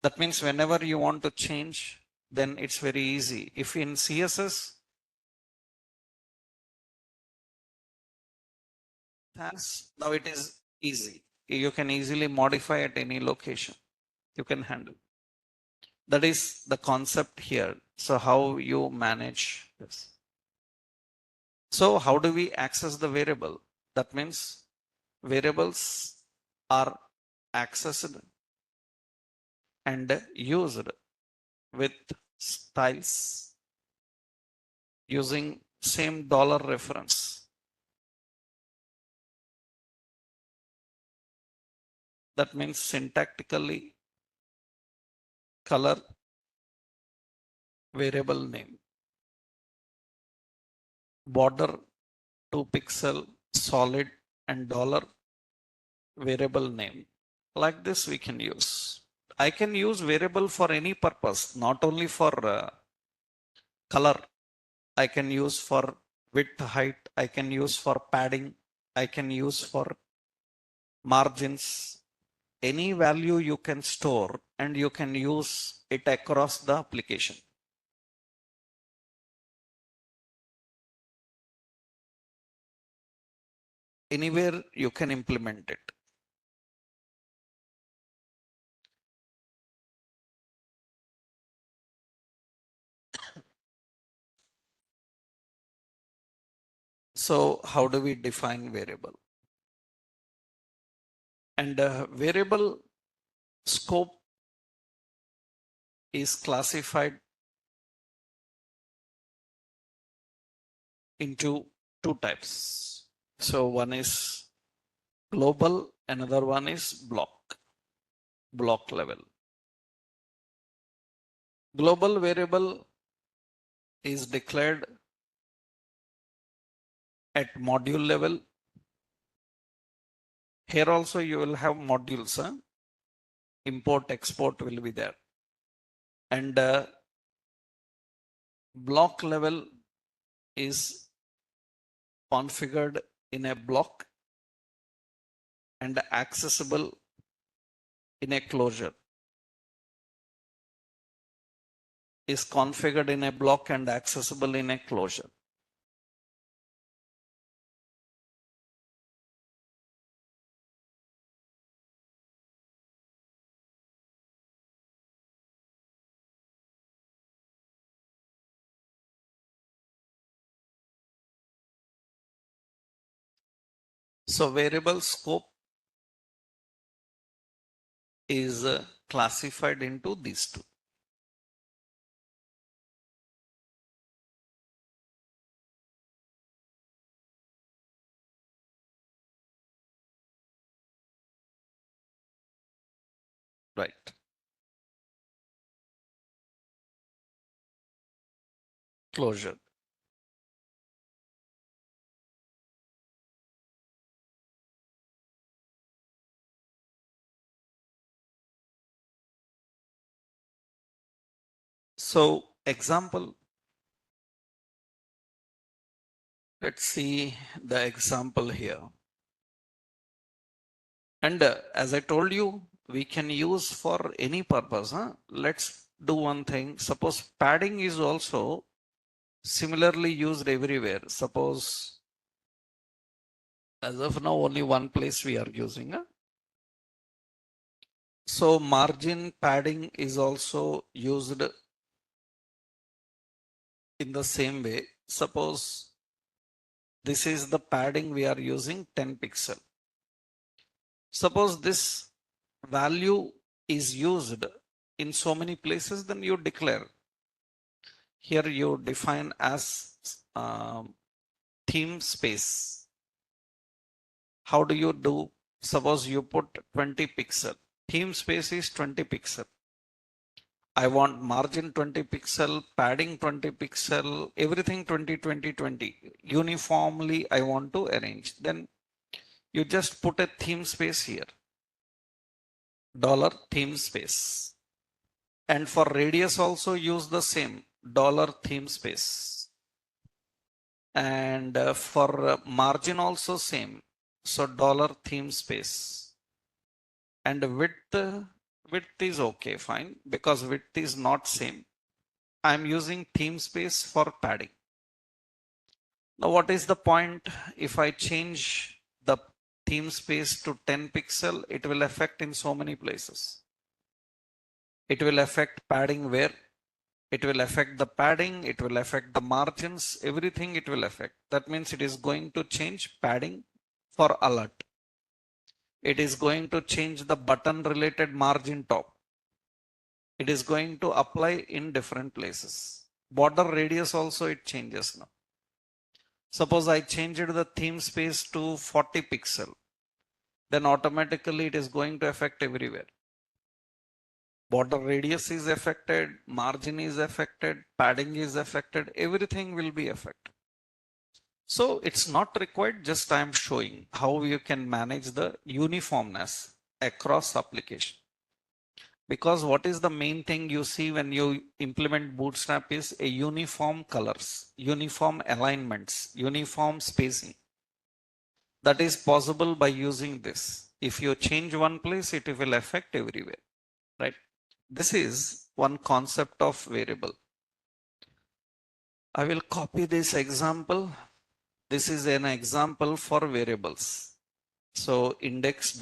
That means whenever you want to change, then it's very easy. If in CSS, now it is easy. You can easily modify at any location. You can handle. That is the concept here. So how you manage this? So how do we access the variable? That means variables are accessed and used with styles using same dollar reference. That means syntactically color variable name, border 2 pixel solid and dollar variable name. Like this we can use. I can use variable for any purpose, not only for color. I can use for width, height. I can use for padding. I can use for margins. Any value you can store and you can use it across the application. Anywhere you can implement it. So how do we define variable? And variable scope is classified into two types. So one is global, another one is block level. Global variable is declared at module level. Here also you will have modules. Import, export will be there. And block level is configured in a block and accessible in a closure. Is configured in a block and accessible in a closure. So variable scope is classified into these two. Right. Closure. So example, let's see the example here. And as I told you, we can use for any purpose. Let's do one thing. Suppose padding is also similarly used everywhere. Suppose as of now, only one place we are using. So margin padding is also used In the same way, suppose this is the padding we are using 10 pixel. Suppose this value is used in so many places, then you declare. Here you define as theme space. How do you do? Suppose you put 20 pixel. Theme space is 20 pixel. I want margin 20 pixel, padding 20 pixel, everything 20, 20, 20. Uniformly I want to arrange. Then you just put a theme space here. Dollar theme space. And for radius also use the same dollar theme space. And for margin also same. So dollar theme space. And width is okay, fine, because width is not same. I'm using theme space for padding. Now what is the point? If I change the theme space to 10 pixel, it will affect in so many places. It will affect padding where? It will affect the padding, it will affect the margins, everything it will affect. That means it is going to change padding for alert. It is going to change the button related margin top. It is going to apply in different places. Border radius also it changes now. Suppose I changed the theme space to 40 pixel, then automatically it is going to affect everywhere. Border radius is affected, margin is affected, padding is affected, everything will be affected. So it's not required, just I am showing how you can manage the uniformness across application. Because what is the main thing you see when you implement Bootstrap is a uniform colors, uniform alignments, uniform spacing. That is possible by using this. If you change one place, it will affect everywhere, right? This is one concept of variable. I will copy this example. This is an example for variables. So index.SASS,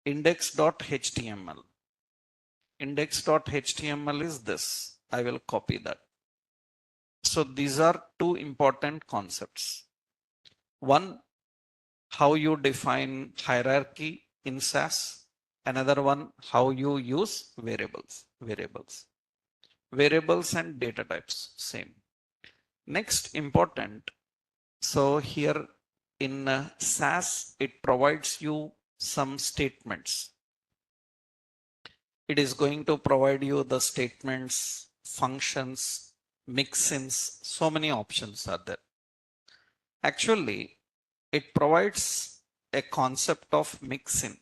index.html. Index.html is this. I will copy that. So these are two important concepts. One, how you define hierarchy in SASS. Another one, how you use variables. Variables and data types, same. Next important, so here in SASS, it provides you some statements. It is going to provide you the statements, functions, mixins, so many options are there. Actually, it provides a concept of mixin.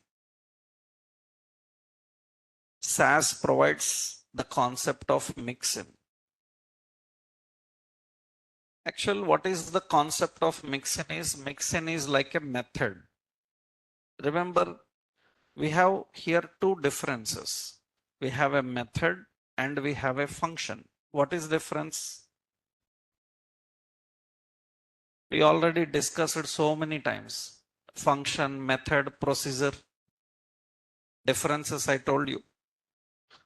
SASS provides the concept of mixin. Actually, what is the concept of mixin is? Mixin is like a method. Remember, we have here two differences. We have a method and we have a function. What is difference? We already discussed it so many times. Function, method, procedure. Differences I told you.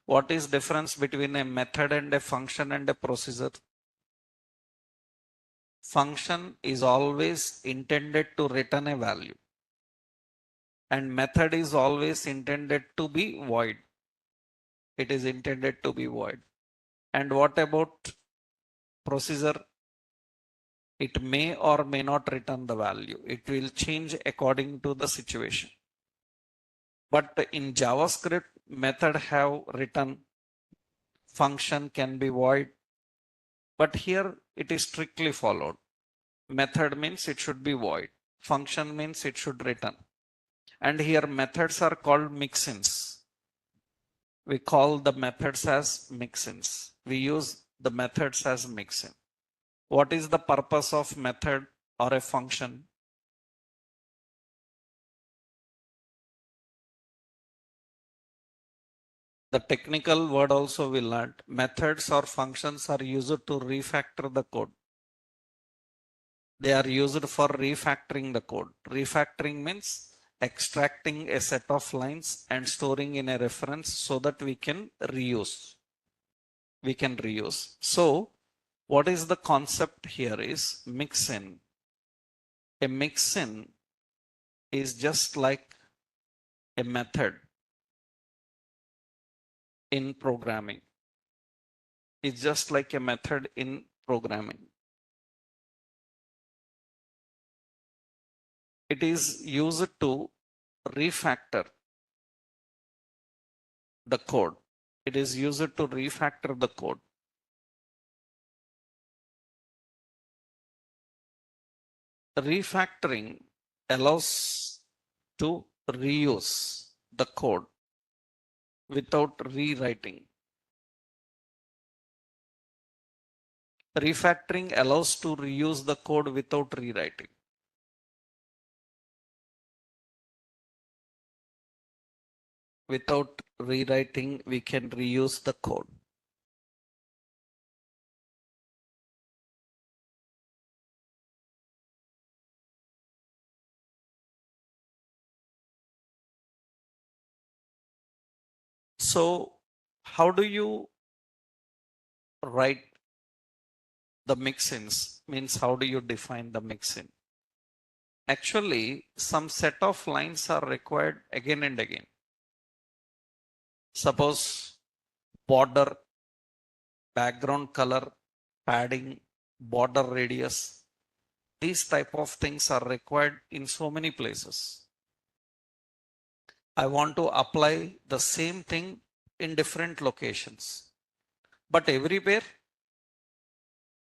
What is difference between a method and a function and a procedure? Function is always intended to return a value. And method is always intended to be void. It is intended to be void. And what about procedure? It may or may not return the value. It will change according to the situation. But in JavaScript, method have written, function can be void. But here it is strictly followed. Method means it should be void. Function means it should return. And here methods are called mixins. We call the methods as mixins. We use the methods as mixin. What is the purpose of method or a function? The technical word also we learned. Methods or functions are used to refactor the code. They are used for refactoring the code. Refactoring means extracting a set of lines and storing in a reference so that we can reuse. we can reuse. So what is the concept here is mix-in. A mix-in is just like a method in programming. It's just like a method in programming. It is used to refactor the code. It is used to refactor the code. Refactoring allows to reuse the code without rewriting. Refactoring allows to reuse the code without rewriting. Without rewriting, we can reuse the code. So how do you write the mix-ins? Means how do you define the mix-in? Actually, some set of lines are required again and again. Suppose border, background color, padding, border radius. These type of things are required in so many places. I want to apply the same thing in different locations, but everywhere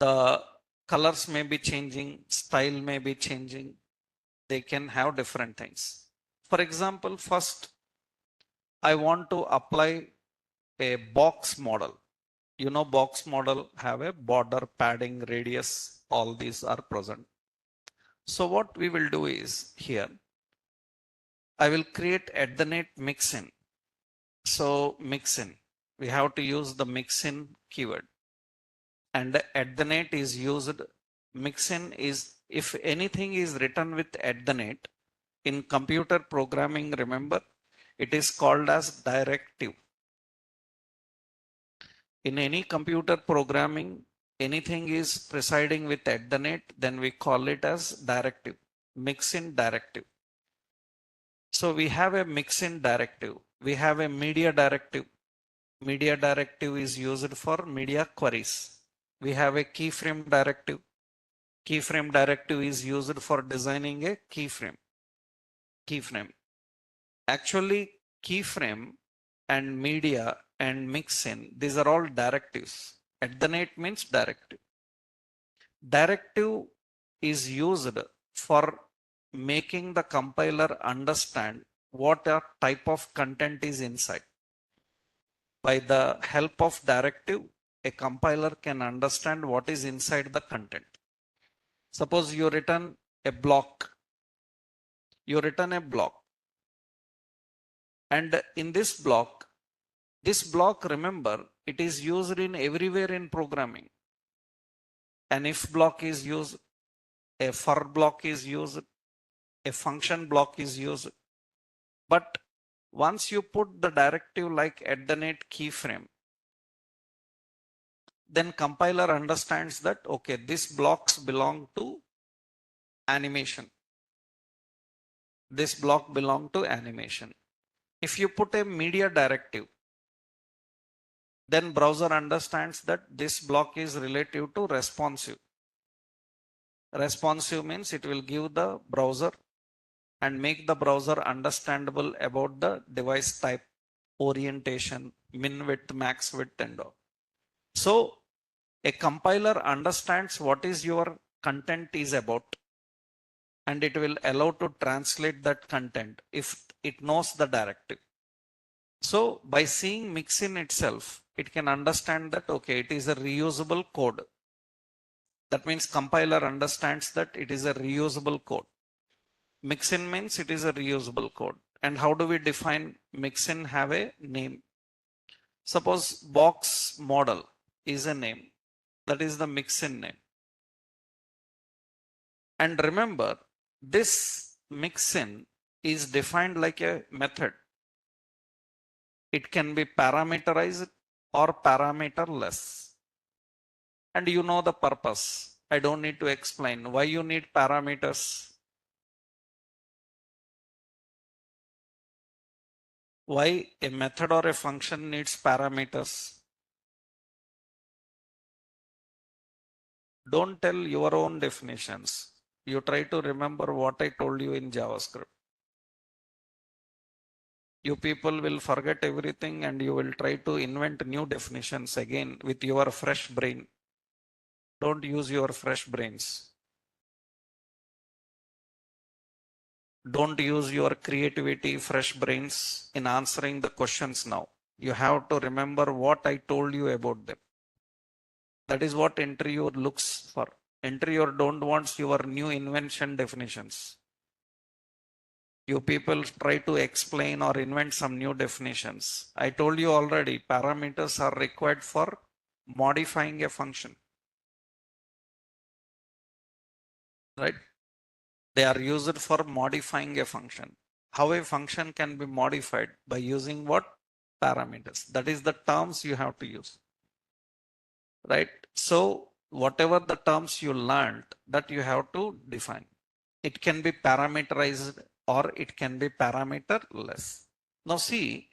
the colors may be changing, style may be changing. They can have different things. For example, first I want to apply a box model. You know, box model have a border, padding, radius, all these are present. So what we will do is here, I will create at the net mix-in. So mix-in, we have to use the mix-in keyword. And at the net is used, mix-in is, if anything is written with at the net, in computer programming, remember, it is called as directive. In any computer programming, anything is presiding with at the net, then we call it as directive, mix-in directive. So we have a mix-in directive. We have a media directive. Media directive is used for media queries. We have a keyframe directive. Keyframe directive is used for designing a keyframe. Actually, keyframe and media and mix-in, these are all directives. At the net means directive. Directive is used for making the compiler understand what type of content is inside. By the help of directive, a compiler can understand what is inside the content. Suppose you written a block. And in this block, remember, it is used in everywhere in programming. An if block is used, a for block is used, a function block is used. But once you put the directive like at the net keyframe, then compiler understands that, okay, these blocks belong to animation. This block belong to animation. If you put a media directive, then browser understands that this block is relative to responsive. Responsive means it will give the browser and make the browser understandable about the device type, orientation, min width, max width, and all. So a compiler understands what is your content is about, and it will allow to translate that content if it knows the directive. So by seeing mix-in itself, it can understand that, okay, it is a reusable code. That means compiler understands that it is a reusable code. Mix-in means it is a reusable code. And how do we define mix-in? Have a name. Suppose box model is a name. That is the mix-in name. And remember, this mix-in is defined like a method. It can be parameterized or parameterless. And you know the purpose. I don't need to explain why you need parameters. Why a method or a function needs parameters. Don't tell your own definitions. You try to remember what I told you in JavaScript. You people will forget everything and you will try to invent new definitions again with your fresh brain. Don't use your fresh brains. Don't use your creativity, fresh brains in answering the questions now. You have to remember what I told you about them. That is what interviewer looks for. Interviewer don't want your new invention definitions. You people try to explain or invent some new definitions. I told you already, parameters are required for modifying a function. Right? They are used for modifying a function. How a function can be modified? By using what? Parameters. That is the terms you have to use. Right? So whatever the terms you learned, that you have to define. It can be parameterized or it can be parameterless. Now see,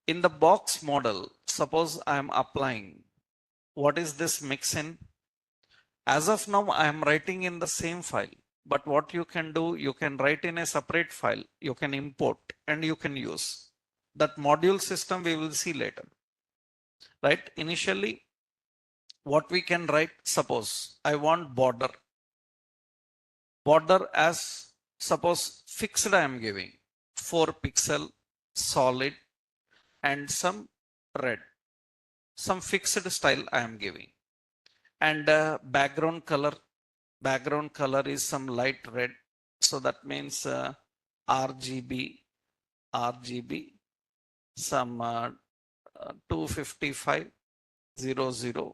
in the box model, suppose I am applying, what is this mixin? As of now, I am writing in the same file, but what you can do, you can write in a separate file, you can import and you can use. That module system we will see later, right? Initially, what we can write, suppose I want border as suppose fixed I am giving 4 pixel solid and some red, some fixed style I am giving, and background color is some light red, so that means RGB some 25500,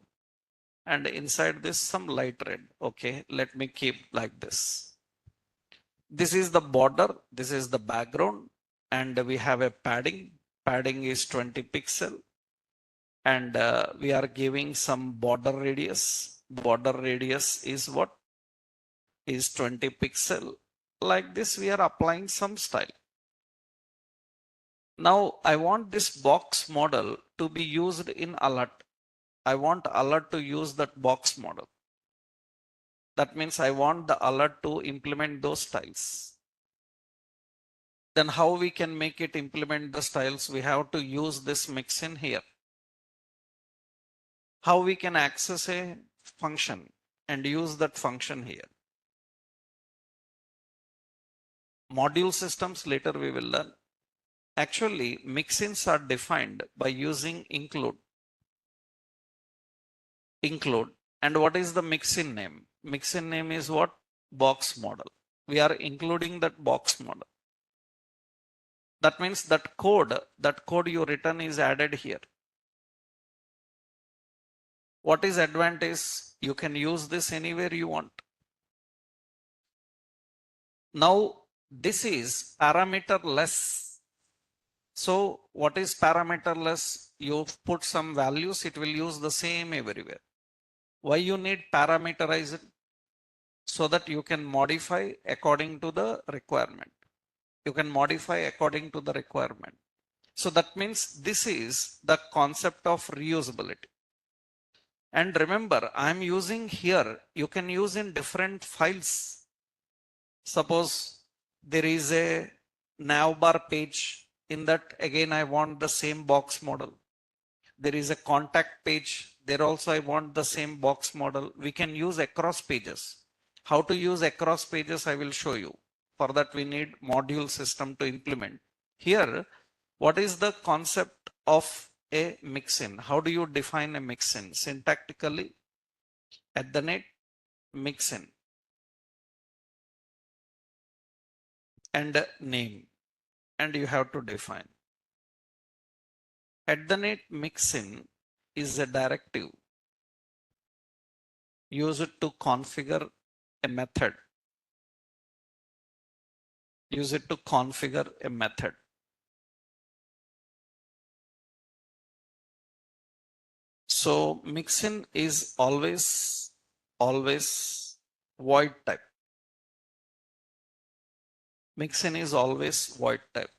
and inside this some light red. Okay, let me keep like this. This is the border, this is the background, and we have a padding is 20 pixel, and we are giving some border radius. Border radius is what? Is 20 pixel. Like this we are applying some style. Now I want this box model to be used in alert. I want alert to use that box model. That means I want the alert to implement those styles. Then how we can make it implement the styles? We have to use this mixin here. How we can access a function and use that function here? Module systems later we will learn. Actually, mixins are defined by using include. And what is the mixin name? Mixin name is what? Box model. We are including that box model. That means that code you written is added here. What is advantage? You can use this anywhere you want. Now this is parameterless. So what is parameterless? You put some values, it will use the same everywhere. Why you need parameterized? So that you can modify according to the requirement. You can modify according to the requirement. So that means this is the concept of reusability. And remember, I'm using here, you can use in different files. Suppose there is a navbar page. In that, again, I want the same box model. There is a contact page. There also I want the same box model. We can use across pages. How to use across pages, I will show you. For that, we need module system to implement. Here, what is the concept of a mixin? How do you define a mixin? Syntactically, mixin and name, and you have to define. Mixin is a directive used to configure a method. Use it to configure a method. So mixin is always void type. Mixin is always void type.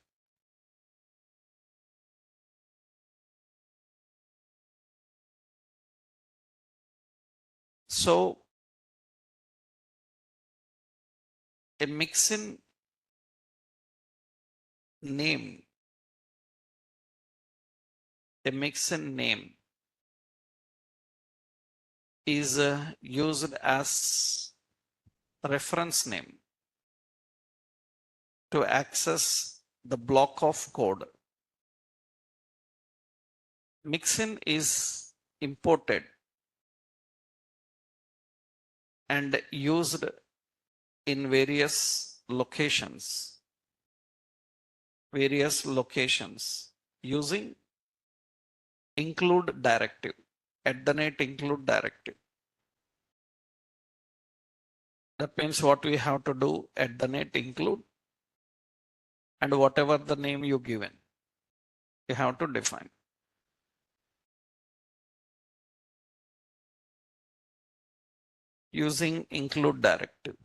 So a mixin name, is used as reference name to access the block of code. Mixin is imported and used in various locations using include directive, @include directive. That means what we have to do, @include, and whatever the name you given, you have to define. Using include directive.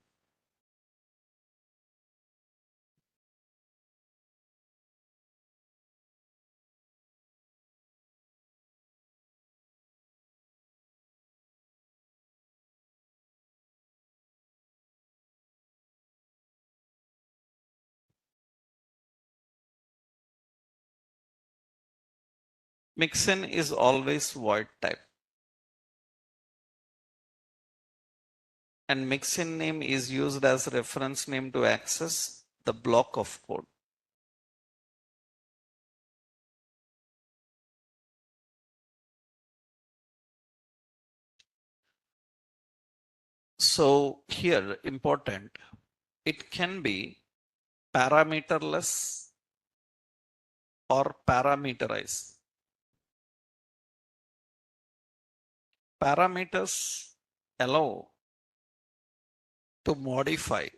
Mixin is always void type. And mixin name is used as reference name to access the block of code. So here important, it can be parameterless or parameterized. Parameters allow to modify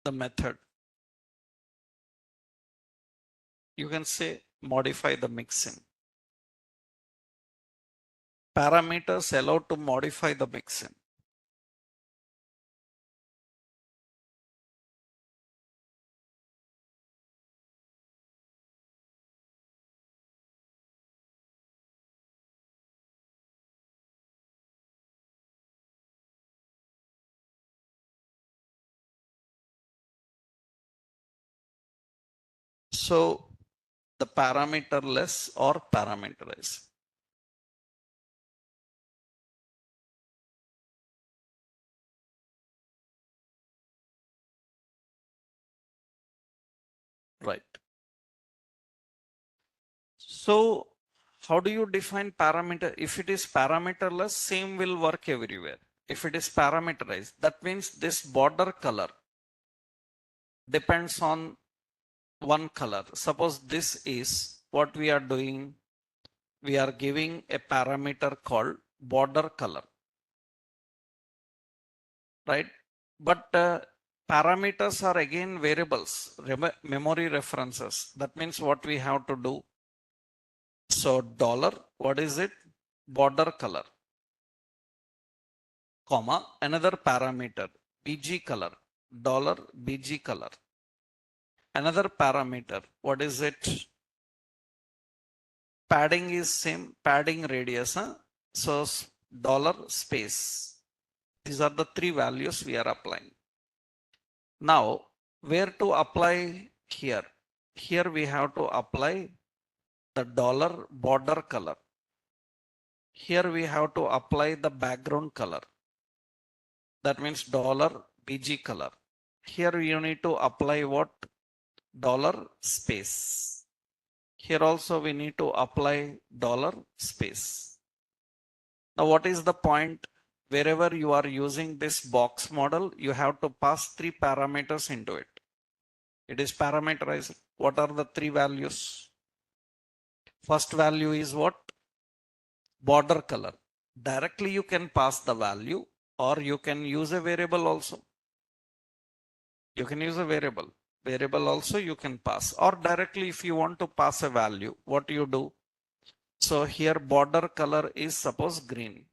the method. You can say modify the mixin. Parameters allow to modify the mixin. So the parameterless or parameterized. Right. So how do you define parameter? If it is parameterless, same will work everywhere. If it is parameterized, that means this border color depends on one color. Suppose this is what we are doing. We are giving a parameter called border color, right? But parameters are again variables, memory references. That means what we have to do. So dollar, what is it? Border color, comma, another parameter, BG color, dollar BG color. Another parameter, what is it? Padding is same, padding radius. So dollar space. These are the three values we are applying. Now, where to apply here? Here we have to apply the dollar border color. Here we have to apply the background color. That means dollar BG color. Here you need to apply what? Dollar space. Here also we need to apply dollar space. Now what is the point? Wherever you are using this box model, you have to pass three parameters into it. It is parameterized. What are the three values? First value is what? Border color. Directly you can pass the value, or you can use a variable also. You can use a variable. Variable also you can pass, or directly if you want to pass a value, what you do? So here border color is suppose green.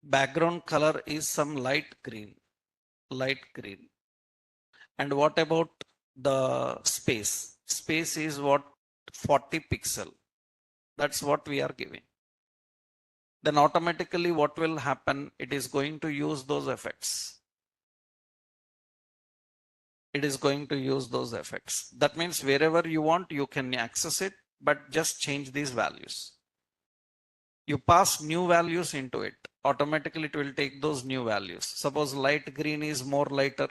Background color is some light green. And what about the space? Space is what? 40 pixel. That's what we are giving. Then automatically what will happen? It is going to use those effects. It is going to use those effects. That means wherever you want, you can access it, but just change these values. You pass new values into it. Automatically it will take those new values. Suppose light green is more lighter,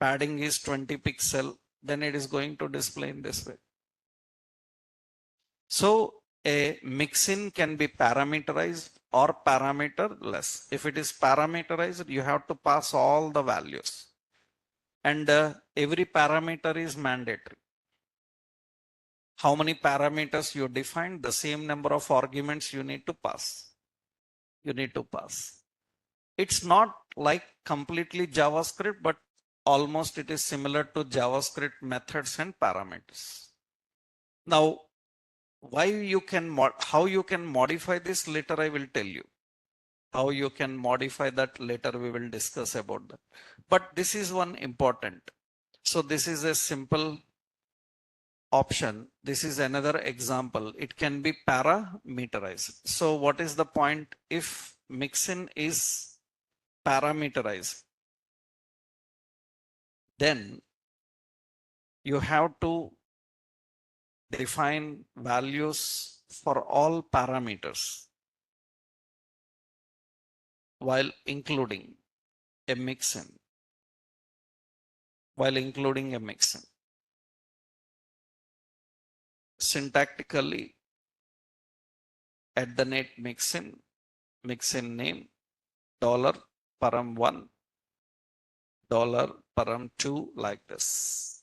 padding is 20 pixel, then it is going to display in this way. So a mixin can be parameterized or parameterless. If it is parameterized, you have to pass all the values. And every parameter is mandatory. How many parameters you define, the same number of arguments you need to pass. It's not like completely JavaScript, but almost it is similar to JavaScript methods and parameters. Now, how you can modify this later, I will tell you. How you can modify that later, we will discuss about that. But this is one important. So this is a simple option. This is another example. It can be parameterized. So what is the point? If mixin is parameterized, then you have to define values for all parameters while including a mixin. Syntactically, at the net mixin name, $param1, $param2, like this.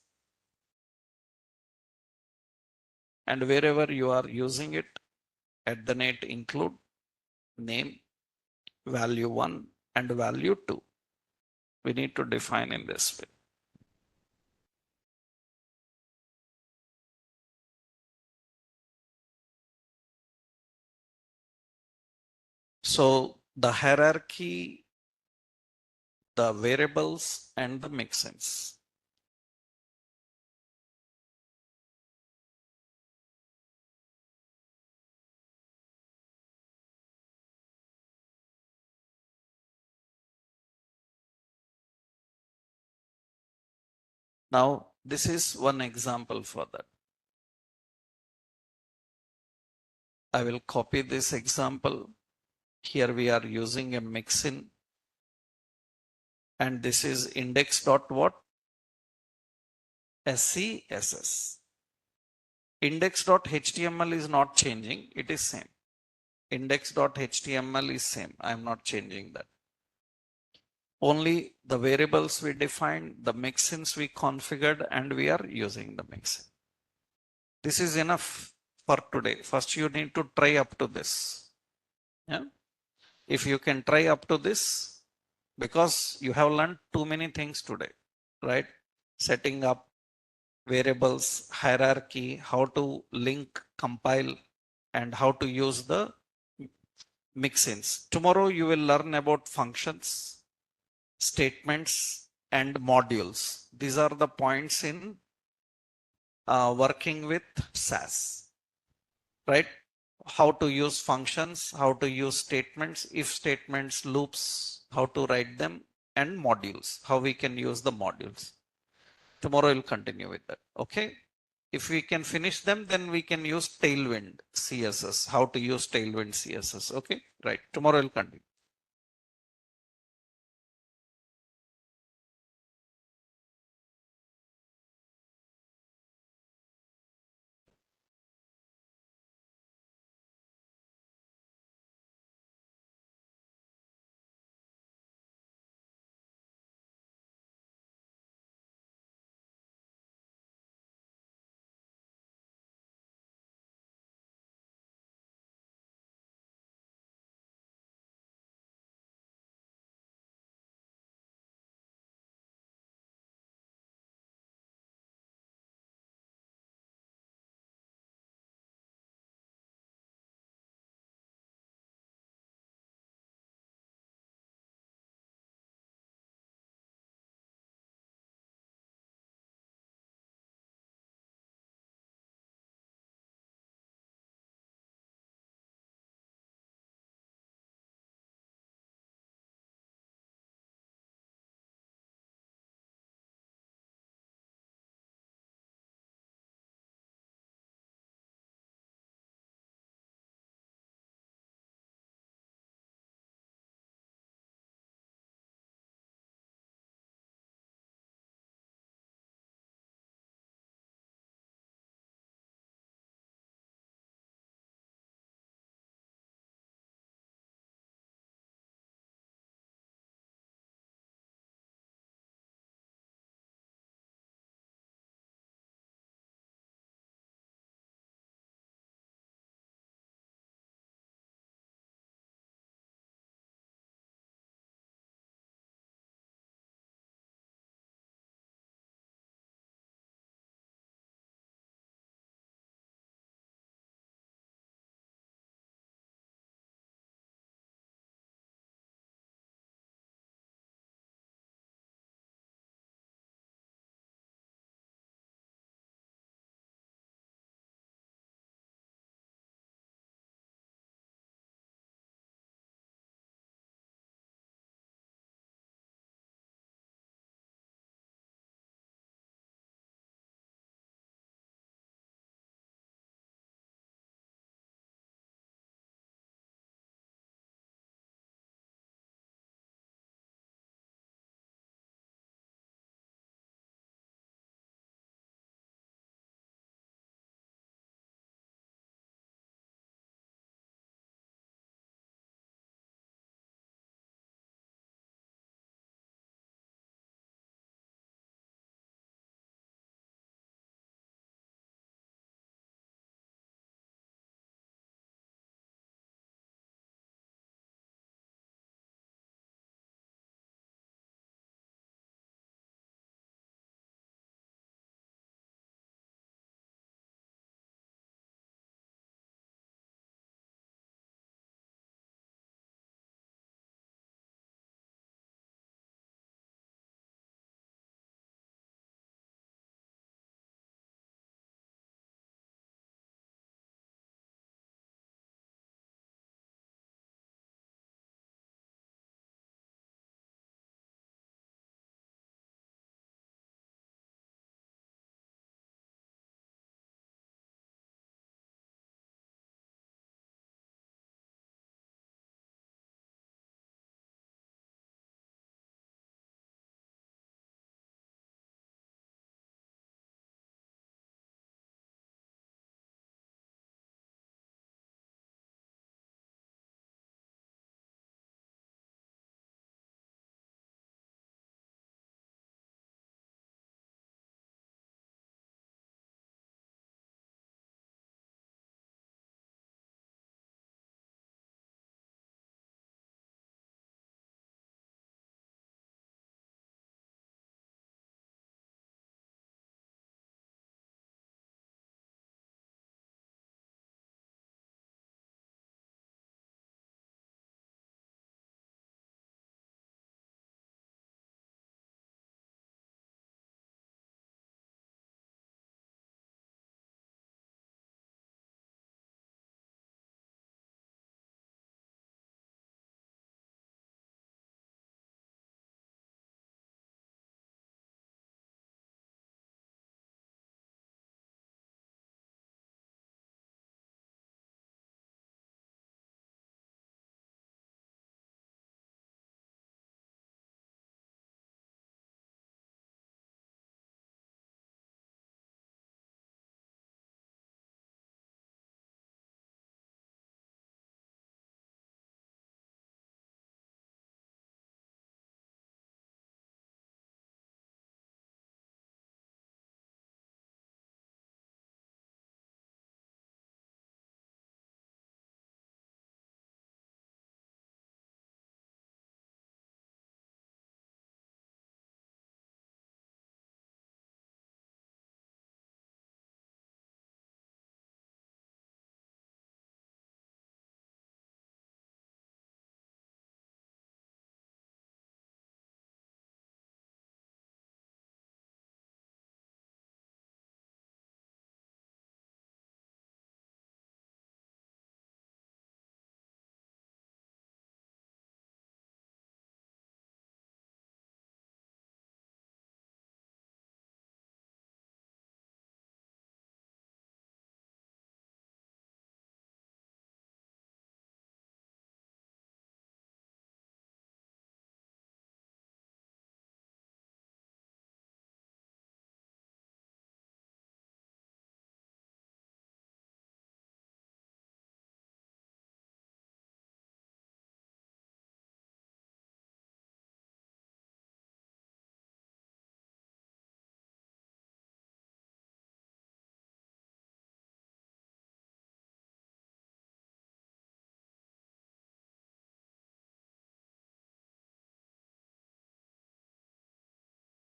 And wherever you are using it, at the net include name, value 1 and value 2. We need to define in this way. So the hierarchy, the variables and the mixins. Now, this is one example for that. I will copy this example. Here we are using a mixin, and this is index.what? SASS. Index.html is not changing, it is same. Index.html is same. I am not changing that. Only the variables we defined, the mixins we configured, and we are using the mixin. This is enough for today. First, you need to try up to this. Yeah. If you can try up to this, because you have learned too many things today, right? Setting up variables, hierarchy, how to link, compile, and how to use the mixins. Tomorrow you will learn about functions, statements, and modules. These are the points in working with SASS, right? How to use functions, how to use statements, if statements, loops, how to write them, and modules, how we can use the modules. Tomorrow we'll continue with that. Okay. If we can finish them, then we can use Tailwind CSS, how to use Tailwind CSS. Okay. Right. Tomorrow we'll continue.